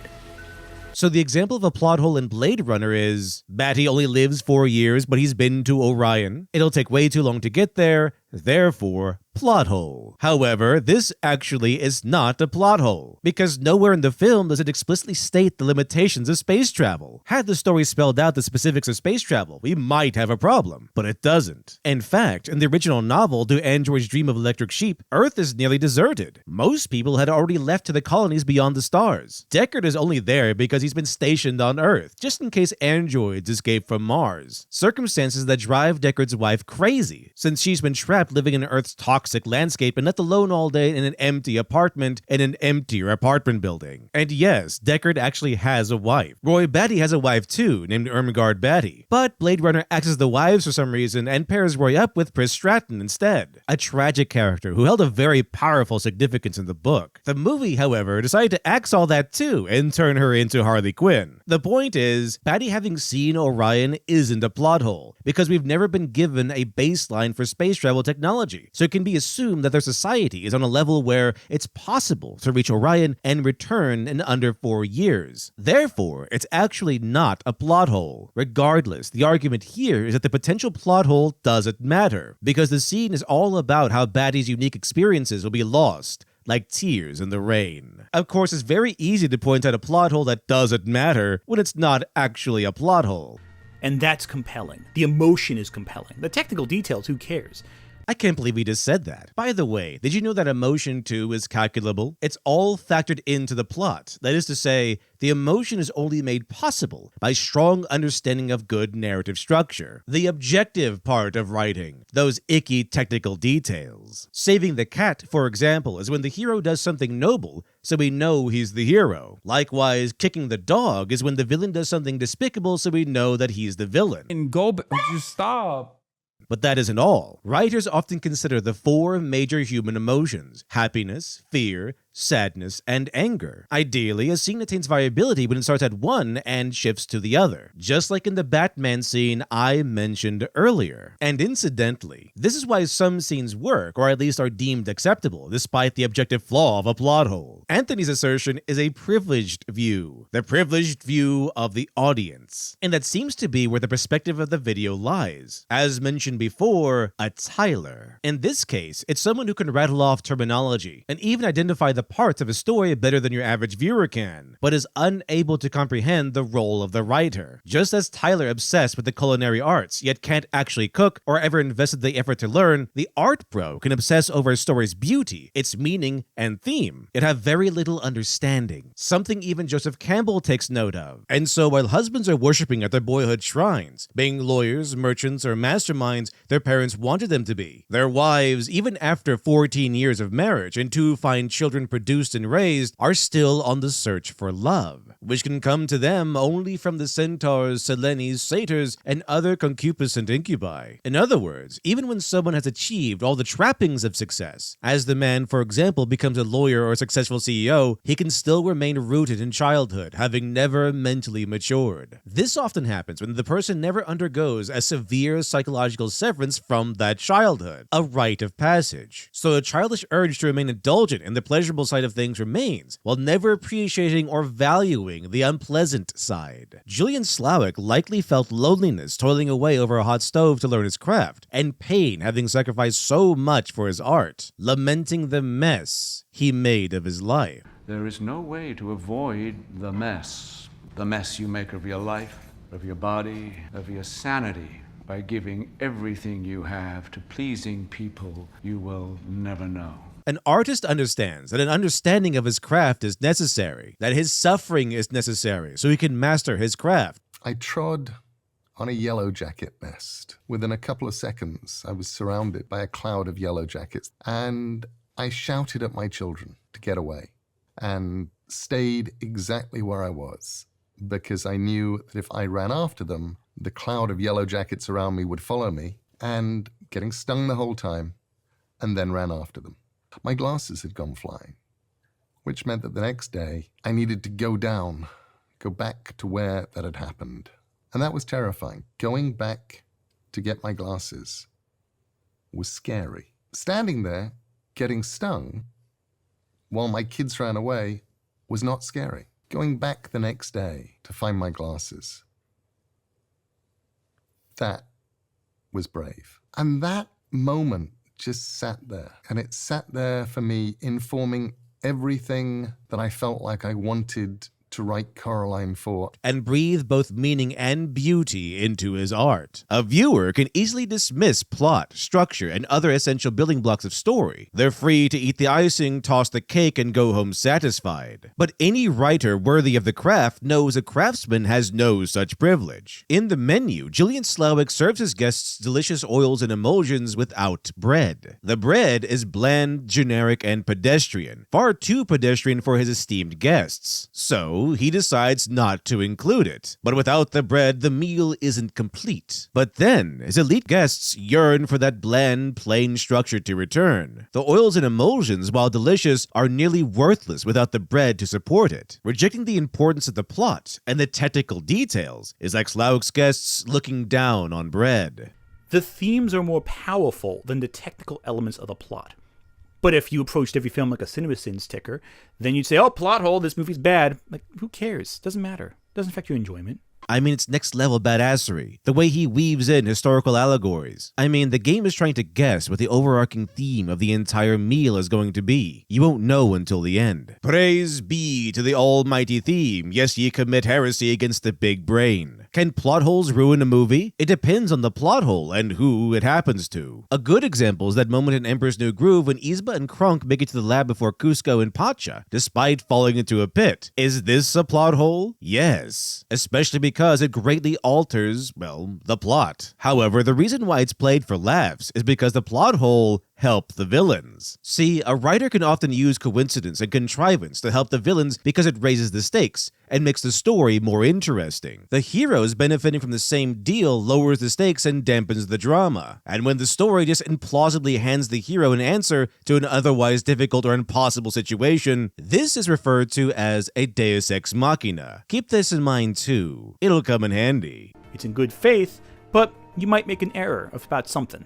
So the example of a plot hole in Blade Runner is, Batty only lives 4 years, but he's been to Orion. It'll take way too long to get there, therefore, plot hole. However, this actually is not a plot hole, because nowhere in the film does it explicitly state the limitations of space travel. Had the story spelled out the specifics of space travel, we might have a problem, but it doesn't. In fact, in the original novel, Do Androids Dream of Electric Sheep, Earth is nearly deserted. Most people had already left to the colonies beyond the stars. Deckard is only there because he's been stationed on Earth, just in case androids escape from Mars. Circumstances that drive Deckard's wife crazy, since she's been trapped living in Earth's toxic landscape and left alone all day in an empty apartment in an emptier apartment building. And yes, Deckard actually has a wife. Roy Batty has a wife too, named Ermengarde Batty. But Blade Runner axes the wives for some reason and pairs Roy up with Pris Stratton instead, a tragic character who held a very powerful significance in the book. The movie, however, decided to axe all that too and turn her into Harley Quinn. The point is, Batty having seen Orion isn't a plot hole, because we've never been given a baseline for space travel technology, so it can be assumed that their society is on a level where it's possible to reach Orion and return in under 4 years. Therefore, it's actually not a plot hole. Regardless, the argument here is that the potential plot hole doesn't matter, because the scene is all about how Batty's unique experiences will be lost, like tears in the rain. Of course, it's very easy to point out a plot hole that doesn't matter when it's not actually a plot hole. And that's compelling. The emotion is compelling. The technical details, who cares? I can't believe we just said that. By the way, did you know that emotion too is calculable? It's all factored into the plot. That is to say, the emotion is only made possible by strong understanding of good narrative structure. The objective part of writing, those icky technical details. Saving the cat, for example, is when the hero does something noble, so we know he's the hero. Likewise, kicking the dog is when the villain does something despicable, so we know that he's the villain. And just stop. But that isn't all. Writers often consider the 4 major human emotions: happiness, fear, sadness, and anger. Ideally, a scene attains viability when it starts at one and shifts to the other, just like in the Batman scene I mentioned earlier. And incidentally, this is why some scenes work, or at least are deemed acceptable, despite the objective flaw of a plot hole. Anthony's assertion is a privileged view, the privileged view of the audience. And that seems to be where the perspective of the video lies. As mentioned before, a Tyler. In this case, it's someone who can rattle off terminology and even identify the parts of a story better than your average viewer can, but is unable to comprehend the role of the writer. Just as Tyler obsessed with the culinary arts, yet can't actually cook or ever invested the effort to learn, the art bro can obsess over a story's beauty, its meaning, and theme, yet have very little understanding, something even Joseph Campbell takes note of. And so while husbands are worshipping at their boyhood shrines, being lawyers, merchants, or masterminds their parents wanted them to be, their wives, even after 14 years of marriage and 2 fine children produced and raised, are still on the search for love, which can come to them only from the centaurs, Selenes, satyrs, and other concupiscent incubi. In other words, even when someone has achieved all the trappings of success, as the man, for example, becomes a lawyer or a successful CEO, he can still remain rooted in childhood, having never mentally matured. This often happens when the person never undergoes a severe psychological severance from that childhood, a rite of passage. So a childish urge to remain indulgent in the pleasurable side of things remains, while never appreciating or valuing the unpleasant side. Julian Slowik likely felt loneliness toiling away over a hot stove to learn his craft, and pain having sacrificed so much for his art, lamenting the mess he made of his life. There is no way to avoid the mess you make of your life, of your body, of your sanity, by giving everything you have to pleasing people you will never know. An artist understands that an understanding of his craft is necessary, that his suffering is necessary so he can master his craft. I trod on a yellow jacket nest. Within a couple of seconds, I was surrounded by a cloud of yellow jackets, and I shouted at my children to get away and stayed exactly where I was, because I knew that if I ran after them, the cloud of yellow jackets around me would follow me, and getting stung the whole time, and then ran after them. My glasses had gone flying, which meant that the next day I needed to go back to where that had happened. And that was terrifying. Going back to get my glasses was scary. Standing there, getting stung, while my kids ran away, was not scary. Going back the next day to find my glasses, that was brave. And that moment just sat there. And it sat there for me, informing everything that I felt like I wanted to write Coraline for. And breathe both meaning and beauty into his art. A viewer can easily dismiss plot, structure, and other essential building blocks of story. They're free to eat the icing, toss the cake, and go home satisfied. But any writer worthy of the craft knows a craftsman has no such privilege. In the menu, Julian Slowik serves his guests delicious oils and emulsions without bread. The bread is bland, generic, and pedestrian. Far too pedestrian for his esteemed guests. So he decides not to include it. But without the bread, the meal isn't complete. But then, his elite guests yearn for that bland, plain structure to return. The oils and emulsions, while delicious, are nearly worthless without the bread to support it. Rejecting the importance of the plot and the technical details is like Slowik's guests looking down on bread. The themes are more powerful than the technical elements of the plot. But if you approached every film like a CinemaSins ticker, then you'd say, oh, plot hole, this movie's bad. Like, who cares? Doesn't matter. Doesn't affect your enjoyment. I mean, it's next level badassery. The way he weaves in historical allegories. I mean, the game is trying to guess what the overarching theme of the entire meal is going to be. You won't know until the end. Praise be to the almighty theme. Yes, ye commit heresy against the big brain. Can plot holes ruin a movie? It depends on the plot hole and who it happens to. A good example is that moment in Emperor's New Groove when Yzma and Kronk make it to the lab before Cusco and Pacha, despite falling into a pit. Is this a plot hole? Yes. Especially because it greatly alters, well, the plot. However, the reason why it's played for laughs is because the plot hole help the villains. See, a writer can often use coincidence and contrivance to help the villains because it raises the stakes and makes the story more interesting. The heroes benefiting from the same deal lowers the stakes and dampens the drama. And when the story just implausibly hands the hero an answer to an otherwise difficult or impossible situation, this is referred to as a deus ex machina. Keep this in mind too. It'll come in handy. It's in good faith, but you might make an error about something.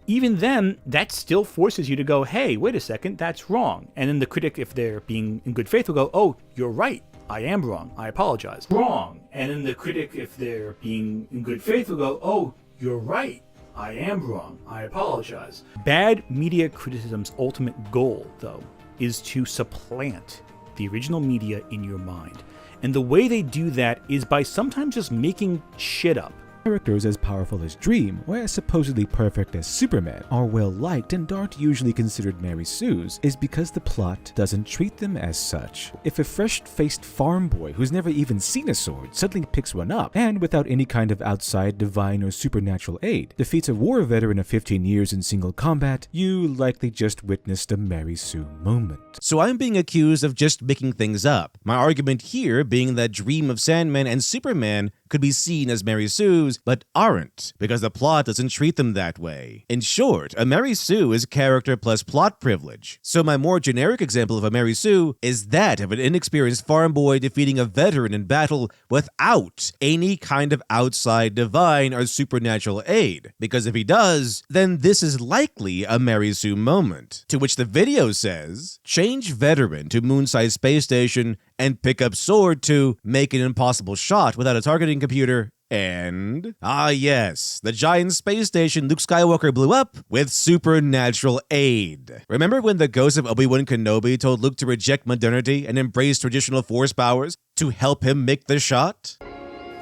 Even then, that still forces you to go, hey, wait a second, that's wrong. And then the critic, if they're being in good faith, will go, oh, you're right. I am wrong. I apologize. Wrong. And then the critic, if they're being in good faith, will go, oh, you're right. I am wrong. I apologize. Bad media criticism's ultimate goal, though, is to supplant the original media in your mind. And the way they do that is by sometimes just making shit up. Characters as powerful as Dream, or as supposedly perfect as Superman, are well liked and aren't usually considered Mary Sues, is because the plot doesn't treat them as such. If a fresh-faced farm boy who's never even seen a sword suddenly picks one up, and without any kind of outside divine or supernatural aid, defeats a war veteran of 15 years in single combat, you likely just witnessed a Mary Sue moment. So I'm being accused of just making things up. My argument here being that Dream of Sandman and Superman could be seen as Mary Sues, but aren't, because the plot doesn't treat them that way. In short, a Mary Sue is character plus plot privilege. So my more generic example of a Mary Sue is that of an inexperienced farm boy defeating a veteran in battle without any kind of outside divine or supernatural aid. Because if he does, then this is likely a Mary Sue moment. To which the video says, change veteran to moon-sized space station and pick up sword to make an impossible shot without a targeting computer. And, yes, the giant space station Luke Skywalker blew up with supernatural aid. Remember when the ghost of Obi-Wan Kenobi told Luke to reject modernity and embrace traditional Force powers to help him make the shot?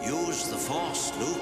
Use the Force, Luke.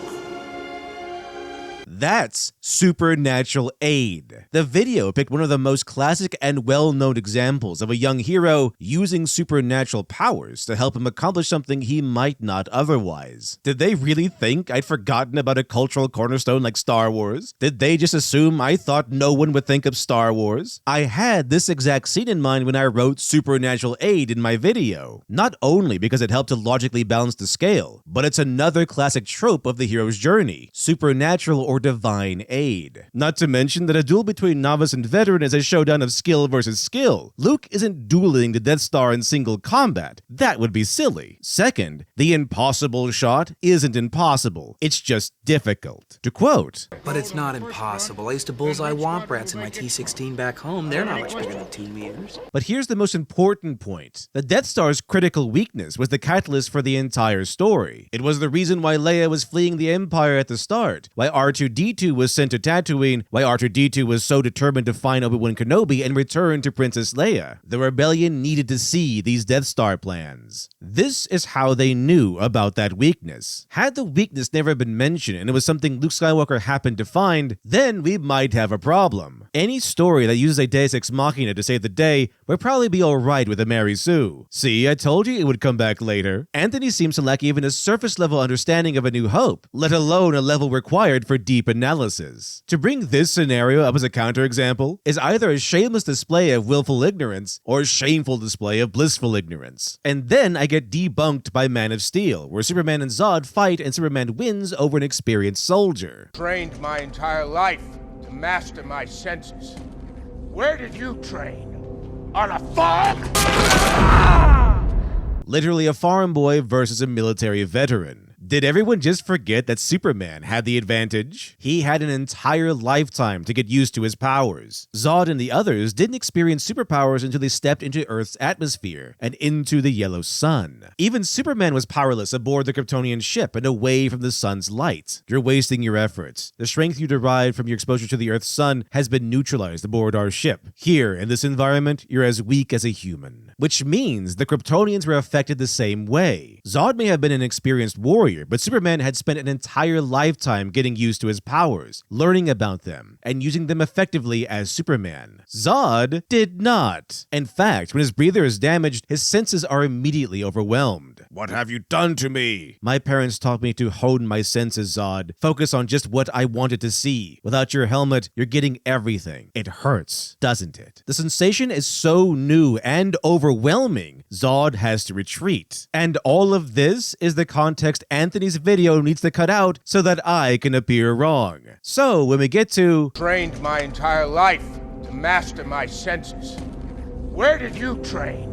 That's supernatural aid. The video picked one of the most classic and well-known examples of a young hero using supernatural powers to help him accomplish something he might not otherwise. Did they really think I'd forgotten about a cultural cornerstone like Star Wars? Did they just assume I thought no one would think of Star Wars? I had this exact scene in mind when I wrote supernatural aid in my video. Not only because it helped to logically balance the scale, but it's another classic trope of the hero's journey: supernatural or divine aid. Not to mention that a duel between novice and veteran is a showdown of skill versus skill. Luke isn't dueling the Death Star in single combat. That would be silly. Second, the impossible shot isn't impossible. It's just difficult. To quote, "But it's not impossible. I used to bullseye womp rats in my T-16 back home. They're not much bigger than 2 meters. But here's the most important point. The Death Star's critical weakness was the catalyst for the entire story. It was the reason why Leia was fleeing the Empire at the start, why R2-D2 was sent to Tatooine, why R2-D2 was so determined to find Obi-Wan Kenobi and return to Princess Leia. The rebellion needed to see these Death Star plans. This is how they knew about that weakness. Had the weakness never been mentioned and it was something Luke Skywalker happened to find, then we might have a problem. Any story that uses a Deus Ex Machina to save the day would probably be alright with a Mary Sue. See, I told you it would come back later. Anthony seems to lack even a surface-level understanding of A New Hope, let alone a level required for deep analysis. To bring this scenario up as a counterexample is either a shameless display of willful ignorance or a shameful display of blissful ignorance. And then I get debunked by Man of Steel, where Superman and Zod fight and Superman wins over an experienced soldier. Trained my entire life to master my senses. Where did you train? On a farm? Literally a farm boy versus a military veteran. Did everyone just forget that Superman had the advantage? He had an entire lifetime to get used to his powers. Zod and the others didn't experience superpowers until they stepped into Earth's atmosphere and into the yellow sun. Even Superman was powerless aboard the Kryptonian ship and away from the sun's light. You're wasting your efforts. The strength you derive from your exposure to the Earth's sun has been neutralized aboard our ship. Here, in this environment, you're as weak as a human. Which means the Kryptonians were affected the same way. Zod may have been an experienced warrior, earlier, but Superman had spent an entire lifetime getting used to his powers, learning about them, and using them effectively as Superman. Zod did not. In fact, when his breather is damaged, his senses are immediately overwhelmed. "What have you done to me?" "My parents taught me to hone my senses, Zod. Focus on just what I wanted to see. Without your helmet, you're getting everything. It hurts, doesn't it?" The sensation is so new and overwhelming, Zod has to retreat. And all of this is the context Anthony's video needs to cut out so that I can appear wrong. So when we get to Trained my entire life to master my senses. Where did you train?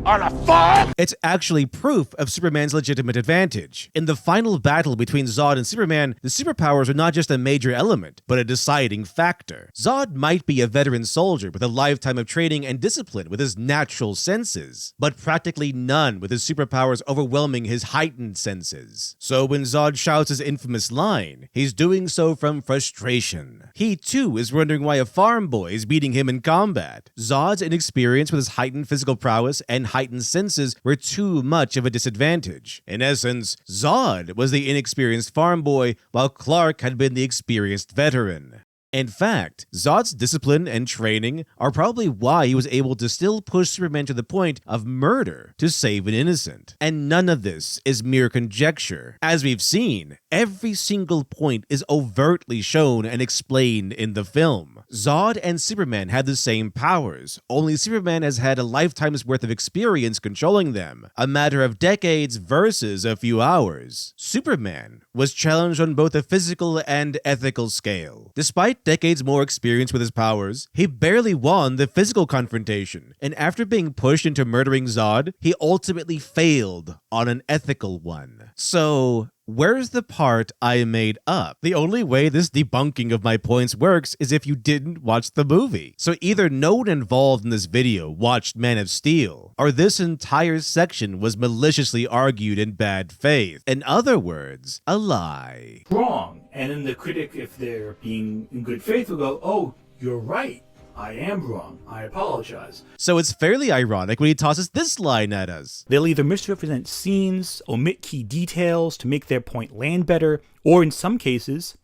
On a farm? It's actually proof of Superman's legitimate advantage. In the final battle between Zod and Superman, the superpowers are not just a major element, but a deciding factor. Zod might be a veteran soldier with a lifetime of training and discipline with his natural senses, but practically none with his superpowers overwhelming his heightened senses. So when Zod shouts his infamous line, he's doing so from frustration. He too is wondering why a farm boy is beating him in combat. Zod's inexperience with his heightened physical prowess and heightened senses were too much of a disadvantage. In essence, Zod was the inexperienced farm boy, while Clark had been the experienced veteran. In fact, Zod's discipline and training are probably why he was able to still push Superman to the point of murder to save an innocent. And none of this is mere conjecture. As we've seen, every single point is overtly shown and explained in the film. Zod and Superman had the same powers, only Superman has had a lifetime's worth of experience controlling them, a matter of decades versus a few hours. Superman was challenged on both a physical and ethical scale. Despite decades more experience with his powers, he barely won the physical confrontation, and after being pushed into murdering Zod, he ultimately failed on an ethical one. So, where's the part I made up? The only way this debunking of my points works is if you didn't watch the movie. So either no one involved in this video watched Man of Steel, or this entire section was maliciously argued in bad faith. In other words, a lie. Wrong. And then the critic, if they're being in good faith, will go, "Oh, you're right. I am wrong. I apologize." So it's fairly ironic when he tosses this line at us. They'll either misrepresent scenes, omit key details to make their point land better, or in some cases,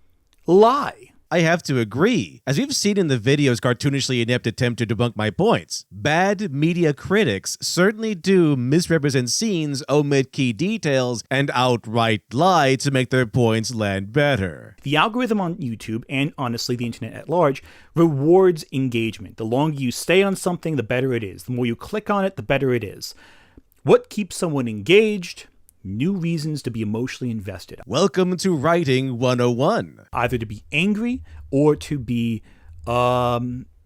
lie. I have to agree. As we've seen in the video's cartoonishly inept attempt to debunk my points, bad media critics certainly do misrepresent scenes, omit key details, and outright lie to make their points land better. The algorithm on YouTube, and honestly the internet at large, rewards engagement. The longer you stay on something, the better it is. The more you click on it, the better it is. What keeps someone engaged? New reasons to be emotionally invested. Welcome to Writing 101. Either to be angry or to be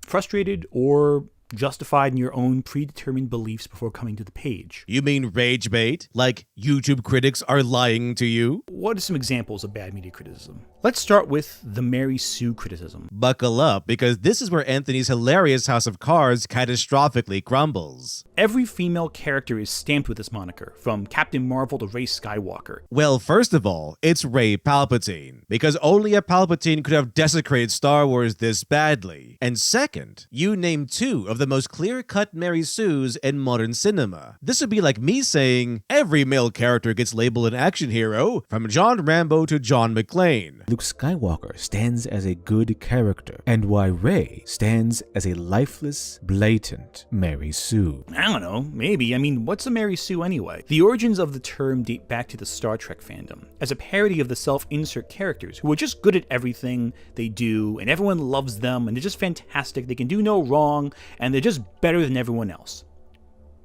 frustrated or justified in your own predetermined beliefs before coming to the page. You mean rage bait? Like YouTube critics are lying to you? What are some examples of bad media criticism? Let's start with the Mary Sue criticism. Buckle up, because this is where Anthony's hilarious house of cards catastrophically crumbles. Every female character is stamped with this moniker, from Captain Marvel to Rey Skywalker. Well, first of all, it's Rey Palpatine, because only a Palpatine could have desecrated Star Wars this badly. And second, you name two of the most clear-cut Mary Sues in modern cinema. This would be like me saying, every male character gets labeled an action hero, from John Rambo to John McClane. Luke Skywalker stands as a good character, and why Rey stands as a lifeless, blatant Mary Sue. I don't know, maybe. I mean, what's a Mary Sue anyway? The origins of the term date back to the Star Trek fandom, as a parody of the self-insert characters who are just good at everything they do, and everyone loves them, and they're just fantastic, they can do no wrong, and they're just better than everyone else.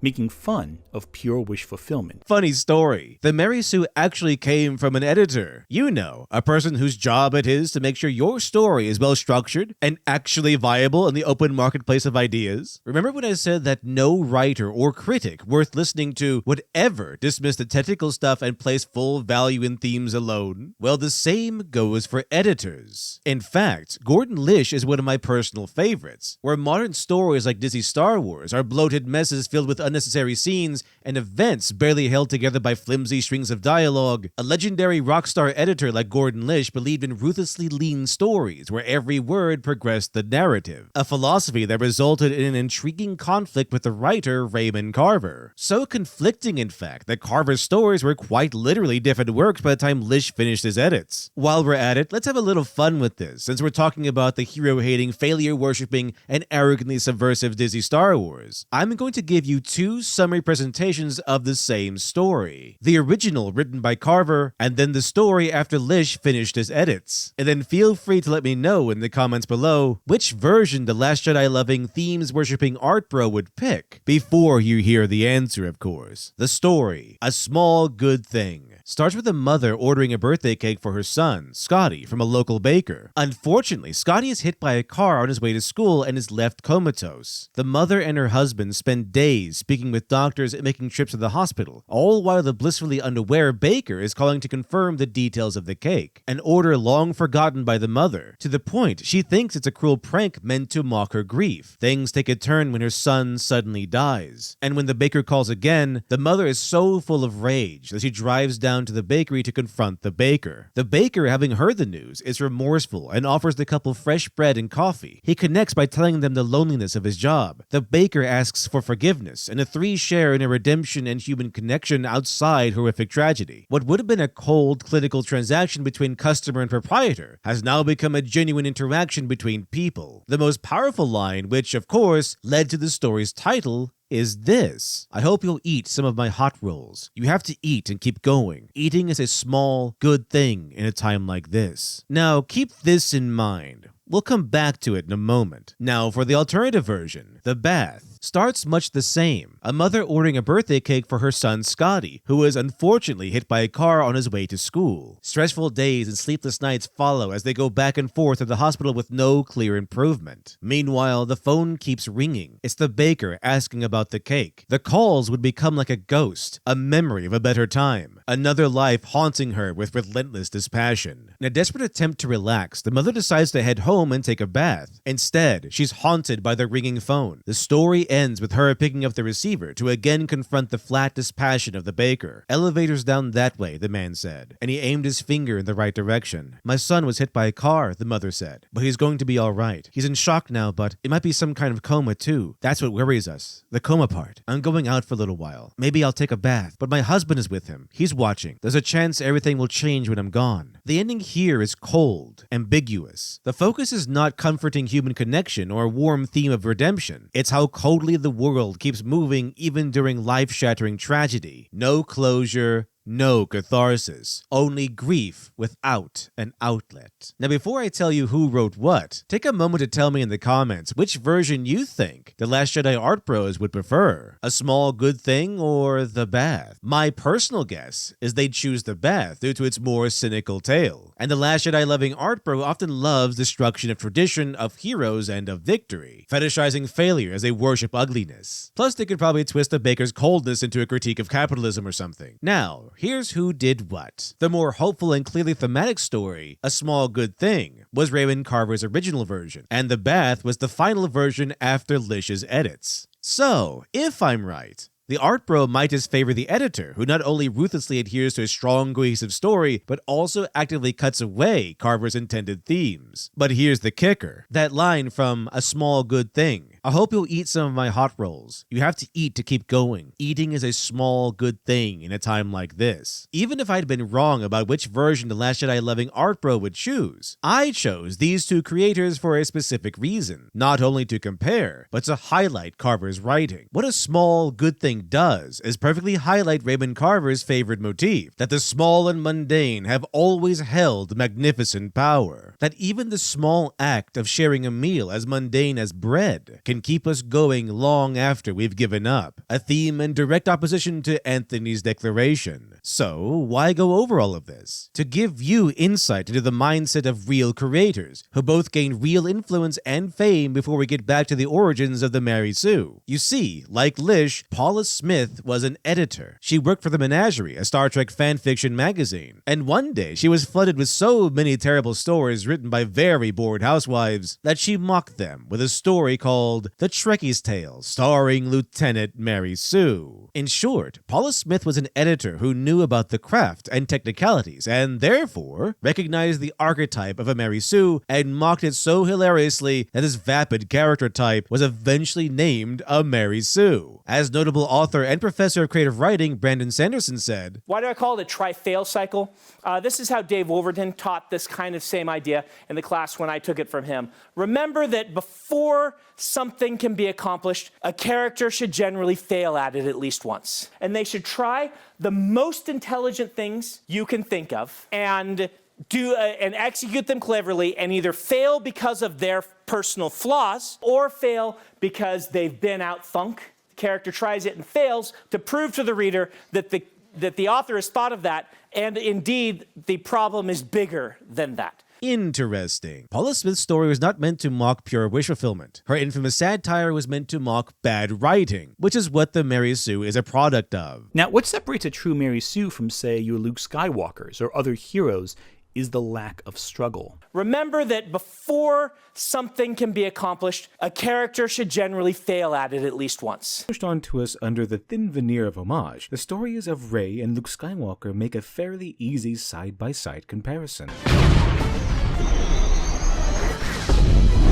Making fun of pure wish fulfillment. Funny story. The Mary Sue actually came from an editor. You know, a person whose job it is to make sure your story is well structured and actually viable in the open marketplace of ideas. Remember when I said that no writer or critic worth listening to would ever dismiss the technical stuff and place full value in themes alone? Well, the same goes for editors. In fact, Gordon Lish is one of my personal favorites, where modern stories like Disney's Star Wars are bloated messes filled with unnecessary scenes, and events barely held together by flimsy strings of dialogue. A legendary rock star editor like Gordon Lish believed in ruthlessly lean stories where every word progressed the narrative, a philosophy that resulted in an intriguing conflict with the writer Raymond Carver. So conflicting, in fact, that Carver's stories were quite literally different works by the time Lish finished his edits. While we're at it, let's have a little fun with this, since we're talking about the hero-hating, failure-worshipping, and arrogantly subversive Disney Star Wars. I'm going to give you two summary presentations of the same story. The original written by Carver, and then the story after Lish finished his edits. And then feel free to let me know in the comments below which version the Last Jedi-loving, themes-worshipping art bro would pick, before you hear the answer, of course. The story, A Small Good Thing, starts with a mother ordering a birthday cake for her son, Scotty, from a local baker. Unfortunately, Scotty is hit by a car on his way to school and is left comatose. The mother and her husband spend days speaking with doctors and making trips to the hospital, all while the blissfully unaware baker is calling to confirm the details of the cake, an order long forgotten by the mother, to the point she thinks it's a cruel prank meant to mock her grief. Things take a turn when her son suddenly dies, and when the baker calls again, the mother is so full of rage that she drives down to the bakery to confront the baker. The baker, having heard the news, is remorseful and offers the couple fresh bread and coffee. He connects by telling them the loneliness of his job. The baker asks for forgiveness, and the three share in a redemption and human connection outside horrific tragedy. What would have been a cold, clinical transaction between customer and proprietor has now become a genuine interaction between people. The most powerful line, which, of course, led to the story's title, is this: I hope you'll eat some of my hot rolls. You have to eat and keep going. Eating is a small, good thing in a time like this. Now, keep this in mind. We'll come back to it in a moment. Now, for the alternative version, The Bath, starts much the same. A mother ordering a birthday cake for her son Scotty, who was unfortunately hit by a car on his way to school. Stressful days and sleepless nights follow as they go back and forth to the hospital with no clear improvement. Meanwhile, the phone keeps ringing. It's the baker asking about the cake. The calls would become like a ghost, a memory of a better time, another life haunting her with relentless dispassion. In a desperate attempt to relax, the mother decides to head home and take a bath. Instead, she's haunted by the ringing phone. The story ends with her picking up the receiver to again confront the flat dispassion of the baker. Elevators down that way, the man said, and he aimed his finger in the right direction. My son was hit by a car, the mother said, but he's going to be all right. He's in shock now, but it might be some kind of coma too. That's what worries us, the coma part. I'm going out for a little while. Maybe I'll take a bath, but my husband is with him. He's watching. There's a chance everything will change when I'm gone. The ending here is cold, ambiguous. The focus is not comforting human connection or a warm theme of redemption. It's how coldly the world keeps moving even during life-shattering tragedy. No closure, no catharsis, only grief without an outlet. Now, before I tell you who wrote what, take a moment to tell me in the comments which version you think the Last Jedi art bros would prefer, A Small Good Thing or The Bath. My personal guess is they'd choose The Bath due to its more cynical tale, and the Last Jedi loving art bro often loves destruction of tradition, of heroes, and of victory, fetishizing failure as they worship ugliness. Plus, they could probably twist the baker's coldness into a critique of capitalism or something. Now, here's who did what. The more hopeful and clearly thematic story, A Small Good Thing, was Raymond Carver's original version, and The Bath was the final version after Lish's edits. So, if I'm right, the art bro might just favor the editor, who not only ruthlessly adheres to a strong, cohesive story, but also actively cuts away Carver's intended themes. But here's the kicker. That line from A Small Good Thing. I hope you'll eat some of my hot rolls. You have to eat to keep going. Eating is a small good thing in a time like this. Even if I'd been wrong about which version the Last Jedi loving art bro would choose, I chose these two creators for a specific reason. Not only to compare, but to highlight Carver's writing. What A Small Good Thing does is perfectly highlight Raymond Carver's favorite motif, that the small and mundane have always held magnificent power. That even the small act of sharing a meal, as mundane as bread, can keep us going long after we've given up. A theme in direct opposition to Anthony's declaration. So, why go over all of this? To give you insight into the mindset of real creators, who both gain real influence and fame before we get back to the origins of the Mary Sue. You see, like Lish, Paula Smith was an editor. She worked for The Menagerie, a Star Trek fanfiction magazine. And one day, she was flooded with so many terrible stories written by very bored housewives that she mocked them with a story called titled The Trekkie's Tale, starring Lieutenant Mary Sue. In short, Paula Smith was an editor who knew about the craft and technicalities, and therefore recognized the archetype of a Mary Sue and mocked it so hilariously that this vapid character type was eventually named a Mary Sue. As notable author and professor of creative writing Brandon Sanderson said, "Why do I call it a try-fail cycle? This is how Dave Wolverton taught this kind of same idea in the class when I took it from him. Remember that before something can be accomplished, a character should generally fail at it at least once. And they should try the most intelligent things you can think of and and execute them cleverly, and either fail because of their personal flaws or fail because they've been out thunk. The character tries it and fails to prove to the reader that the author has thought of that, and indeed the problem is bigger than that." Interesting. Paula Smith's story was not meant to mock pure wish fulfillment. Her infamous satire was meant to mock bad writing, which is what the Mary Sue is a product of. Now, what separates a true Mary Sue from, say, your Luke Skywalkers or other heroes is the lack of struggle. Remember that before something can be accomplished, a character should generally fail at it at least once. Pushed onto us under the thin veneer of homage, the stories of Rey and Luke Skywalker make a fairly easy side-by-side comparison.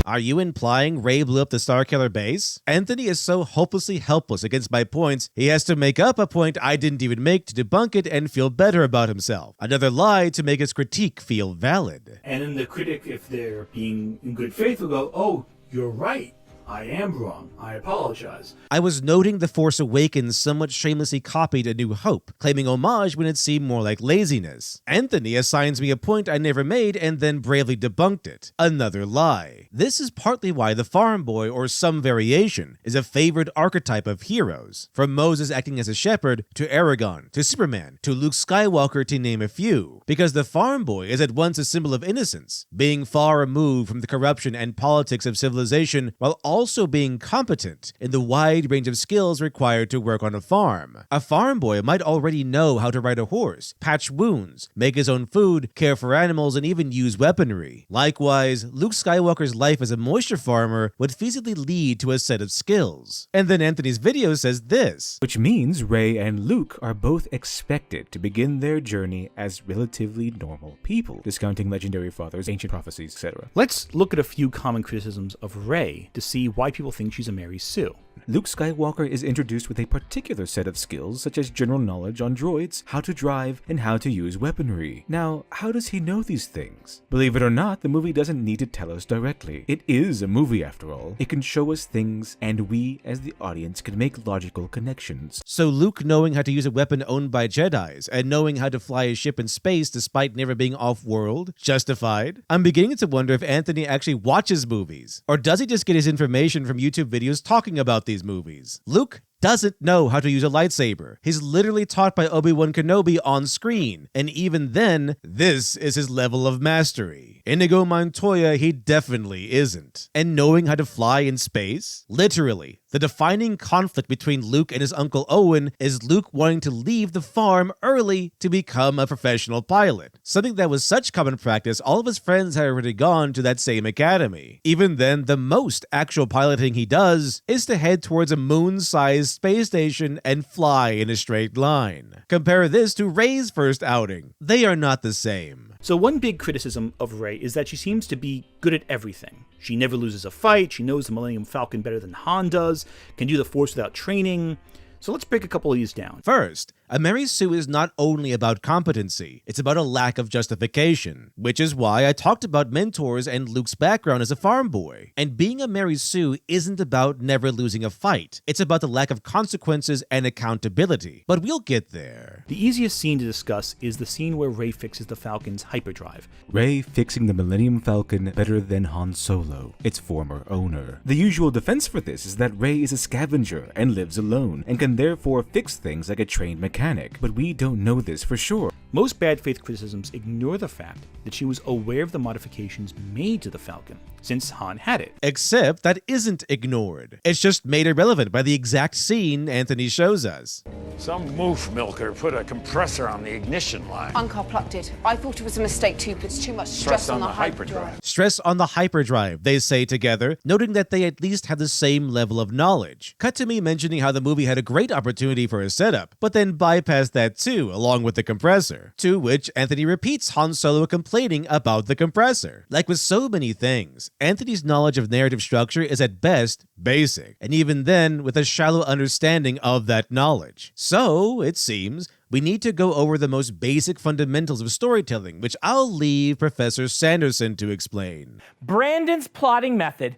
Are you implying Rey blew up the Starkiller base? Anthony is so hopelessly helpless against my points, he has to make up a point I didn't even make to debunk it and feel better about himself. Another lie to make his critique feel valid. And then the critic, if they're being in good faith, will go, "Oh, you're right. I am wrong. I apologize." I was noting The Force Awakens somewhat shamelessly copied A New Hope, claiming homage when it seemed more like laziness. Anthony assigns me a point I never made and then bravely debunked it. Another lie. This is partly why the farm boy, or some variation, is a favored archetype of heroes. From Moses acting as a shepherd, to Aragon, to Superman, to Luke Skywalker, to name a few. Because the farm boy is at once a symbol of innocence, being far removed from the corruption and politics of civilization, while also being competent in the wide range of skills required to work on a farm. A farm boy might already know how to ride a horse, patch wounds, make his own food, care for animals, and even use weaponry. Likewise, Luke Skywalker's life as a moisture farmer would feasibly lead to a set of skills. And then Anthony's video says this, which means Rey and Luke are both expected to begin their journey as relatively normal people, discounting legendary fathers, ancient prophecies, etc. Let's look at a few common criticisms of Rey to see why people think she's a Mary Sue. Luke Skywalker is introduced with a particular set of skills such as general knowledge on droids, how to drive, and how to use weaponry. Now, how does he know these things? Believe it or not, the movie doesn't need to tell us directly. It is a movie after all. It can show us things, and we, as the audience, can make logical connections. So Luke knowing how to use a weapon owned by Jedis, and knowing how to fly a ship in space despite never being off-world, justified? I'm beginning to wonder if Anthony actually watches movies, or does he just get his information from YouTube videos talking about these movies? Luke doesn't know how to use a lightsaber. He's literally taught by Obi-Wan Kenobi on screen, and even then, this is his level of mastery. Inigo Montoya, he definitely isn't. And knowing how to fly in space? Literally, the defining conflict between Luke and his uncle Owen is Luke wanting to leave the farm early to become a professional pilot. Something that was such common practice, all of his friends had already gone to that same academy. Even then, the most actual piloting he does is to head towards a moon-sized space station and fly in a straight line. Compare this to Rey's first outing. They are not the same. So one big criticism of Rey is that she seems to be good at everything. She never loses a fight, she knows the Millennium Falcon better than Han does, can do the Force without training. So let's break a couple of these down. First, a Mary Sue is not only about competency, it's about a lack of justification, which is why I talked about mentors and Luke's background as a farm boy. And being a Mary Sue isn't about never losing a fight, it's about the lack of consequences and accountability. But we'll get there. The easiest scene to discuss is the scene where Rey fixes the Falcon's hyperdrive. Rey fixing the Millennium Falcon better than Han Solo, its former owner. The usual defense for this is that Rey is a scavenger and lives alone, and can therefore fix things like a trained mechanic, but we don't know this for sure. Most bad faith criticisms ignore the fact that she was aware of the modifications made to the Falcon, since Han had it. Except that isn't ignored. It's just made irrelevant by the exact scene Anthony shows us. Some moof milker put a compressor on the ignition line. Uncle plucked it. I thought it was a mistake too, but it's too much stress on the hyperdrive. Stress on the hyperdrive, they say together, noting that they at least have the same level of knowledge. Cut to me mentioning how the movie had a great opportunity for a setup, but then bypassed that too, along with the compressor. To which Anthony repeats Han Solo complaining about the compressor. Like with so many things, Anthony's knowledge of narrative structure is at best basic, and even then with a shallow understanding of that knowledge. So, it seems, we need to go over the most basic fundamentals of storytelling, which I'll leave Professor Sanderson to explain. Brandon's plotting method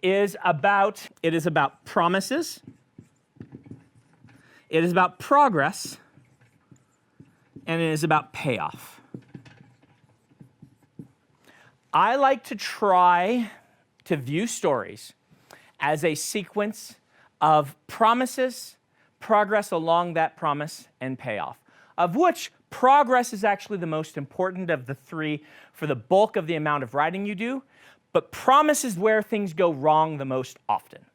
is about promises, it is about progress, and it is about payoff. I like to try to view stories as a sequence of promises, progress along that promise, and payoff, of which progress is actually the most important of the three for the bulk of the amount of writing you do, but promise is where things go wrong the most often.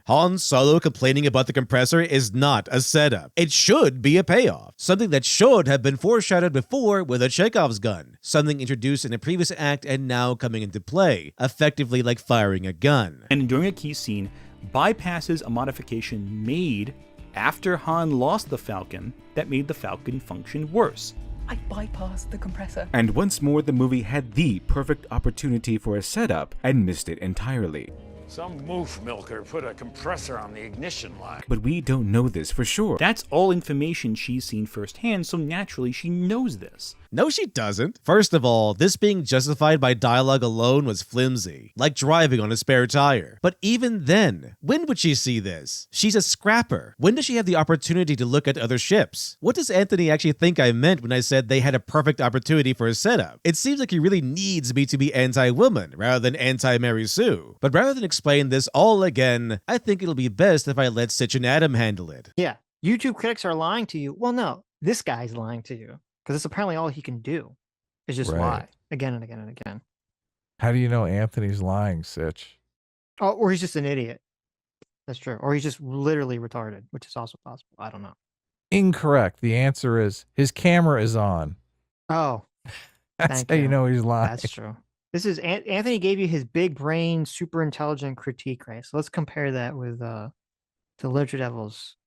Han Solo complaining about the compressor is not a setup. It should be a payoff. Something that should have been foreshadowed before with a Chekhov's gun. Something introduced in a previous act and now coming into play, effectively like firing a gun. And during a key scene, bypasses a modification made after Han lost the Falcon that made the Falcon function worse. I bypassed the compressor. And once more, the movie had the perfect opportunity for a setup and missed it entirely. Some moof milker put a compressor on the ignition line. But we don't know this for sure. That's all information she's seen firsthand, so naturally she knows this. No, she doesn't. First of all, this being justified by dialogue alone was flimsy, like driving on a spare tire. But even then, when would she see this? She's a scrapper. When does she have the opportunity to look at other ships? What does Anthony actually think I meant when I said they had a perfect opportunity for a setup? It seems like he really needs me to be anti-woman rather than anti-Mary Sue. But rather than explain this all again, I think it'll be best if I let Sitch and Adam handle it. Yeah, YouTube critics are lying to you. Well, no, this guy's lying to you. Because it's apparently all he can do is just lie again and again and again. How do you know Anthony's lying, Sitch? Oh, or he's just an idiot. That's true. Or he's just literally retarded, which is also possible. I don't know. Incorrect. The answer is his camera is on. Oh, that's how you know he's lying. That's true. This is Anthony gave you his big brain, super intelligent critique, right? So let's compare that with the Literature Devil's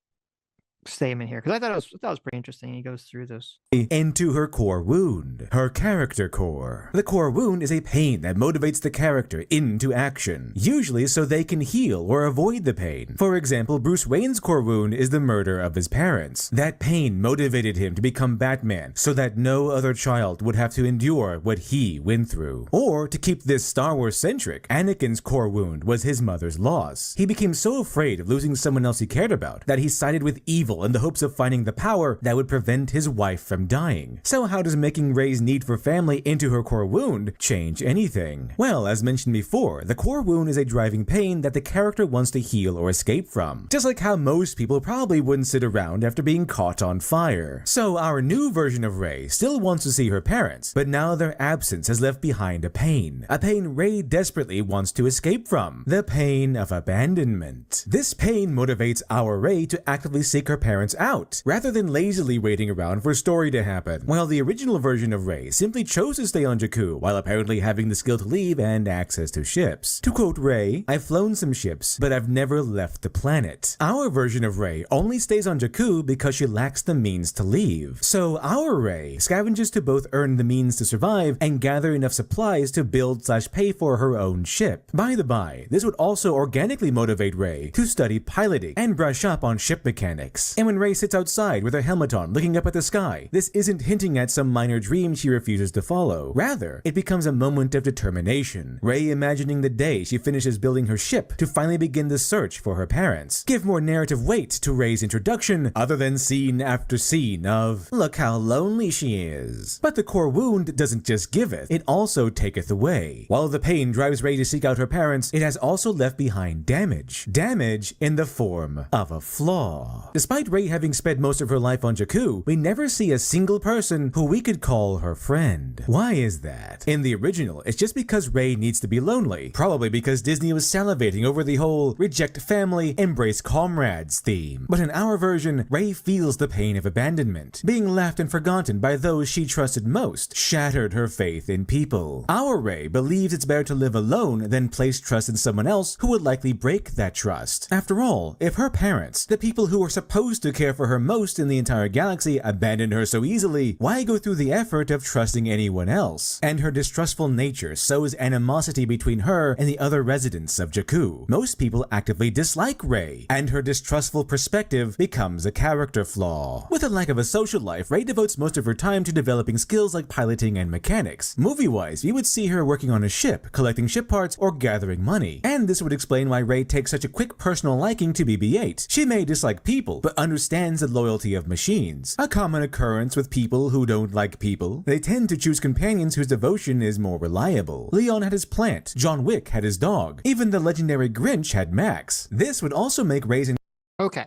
statement here, because I thought it was pretty interesting. He goes through this. Into her core wound, her character core. The core wound is a pain that motivates the character into action, usually so they can heal or avoid the pain. For example, Bruce Wayne's core wound is the murder of his parents. That pain motivated him to become Batman so that no other child would have to endure what he went through. Or, to keep this Star Wars centric, Anakin's core wound was his mother's loss. He became so afraid of losing someone else he cared about that he sided with evil in the hopes of finding the power that would prevent his wife from dying. So how does making Rey's need for family into her core wound change anything? Well, as mentioned before, the core wound is a driving pain that the character wants to heal or escape from. Just like how most people probably wouldn't sit around after being caught on fire. So our new version of Rey still wants to see her parents, but now their absence has left behind a pain Rey desperately wants to escape from. The pain of abandonment. This pain motivates our Rey to actively seek her parents out, rather than lazily waiting around for a story to happen, while the original version of Rey simply chose to stay on Jakku while apparently having the skill to leave and access to ships. To quote Rey, "I've flown some ships, but I've never left the planet." Our version of Rey only stays on Jakku because she lacks the means to leave. So our Rey scavenges to both earn the means to survive and gather enough supplies to build/pay for her own ship. By the by, this would also organically motivate Rey to study piloting and brush up on ship mechanics. And when Rey sits outside with her helmet on looking up at the sky, this isn't hinting at some minor dream she refuses to follow. Rather, it becomes a moment of determination. Rey imagining the day she finishes building her ship to finally begin the search for her parents. Give more narrative weight to Rey's introduction other than scene after scene of, look how lonely she is. But the core wound doesn't just giveth, it also taketh away. While the pain drives Rey to seek out her parents, it has also left behind damage. Damage in the form of a flaw. Despite Despite Rey having spent most of her life on Jakku, we never see a single person who we could call her friend. Why is that? In the original, it's just because Rey needs to be lonely, probably because Disney was salivating over the whole reject family, embrace comrades theme. But in our version, Rey feels the pain of abandonment. Being left and forgotten by those she trusted most shattered her faith in people. Our Rey believes it's better to live alone than place trust in someone else who would likely break that trust. After all, if her parents, the people who are supposed to care for her most in the entire galaxy, abandoned her so easily, why go through the effort of trusting anyone else? And her distrustful nature sows animosity between her and the other residents of Jakku. Most people actively dislike Rey, and her distrustful perspective becomes a character flaw. With a lack of a social life, Rey devotes most of her time to developing skills like piloting and mechanics. Movie-wise, you would see her working on a ship, collecting ship parts, or gathering money. And this would explain why Rey takes such a quick personal liking to BB-8. She may dislike people, but understands the loyalty of machines. A common occurrence with people who don't like people. They tend to choose companions whose devotion is more reliable. Leon had his plant, John Wick had his dog, even the legendary Grinch had Max. This would also make Rey's Okay.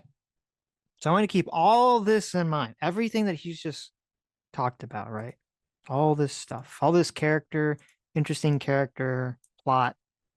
So I want to keep all this in mind. Everything that he's just talked about, right? All this stuff, all this character, interesting character, plot,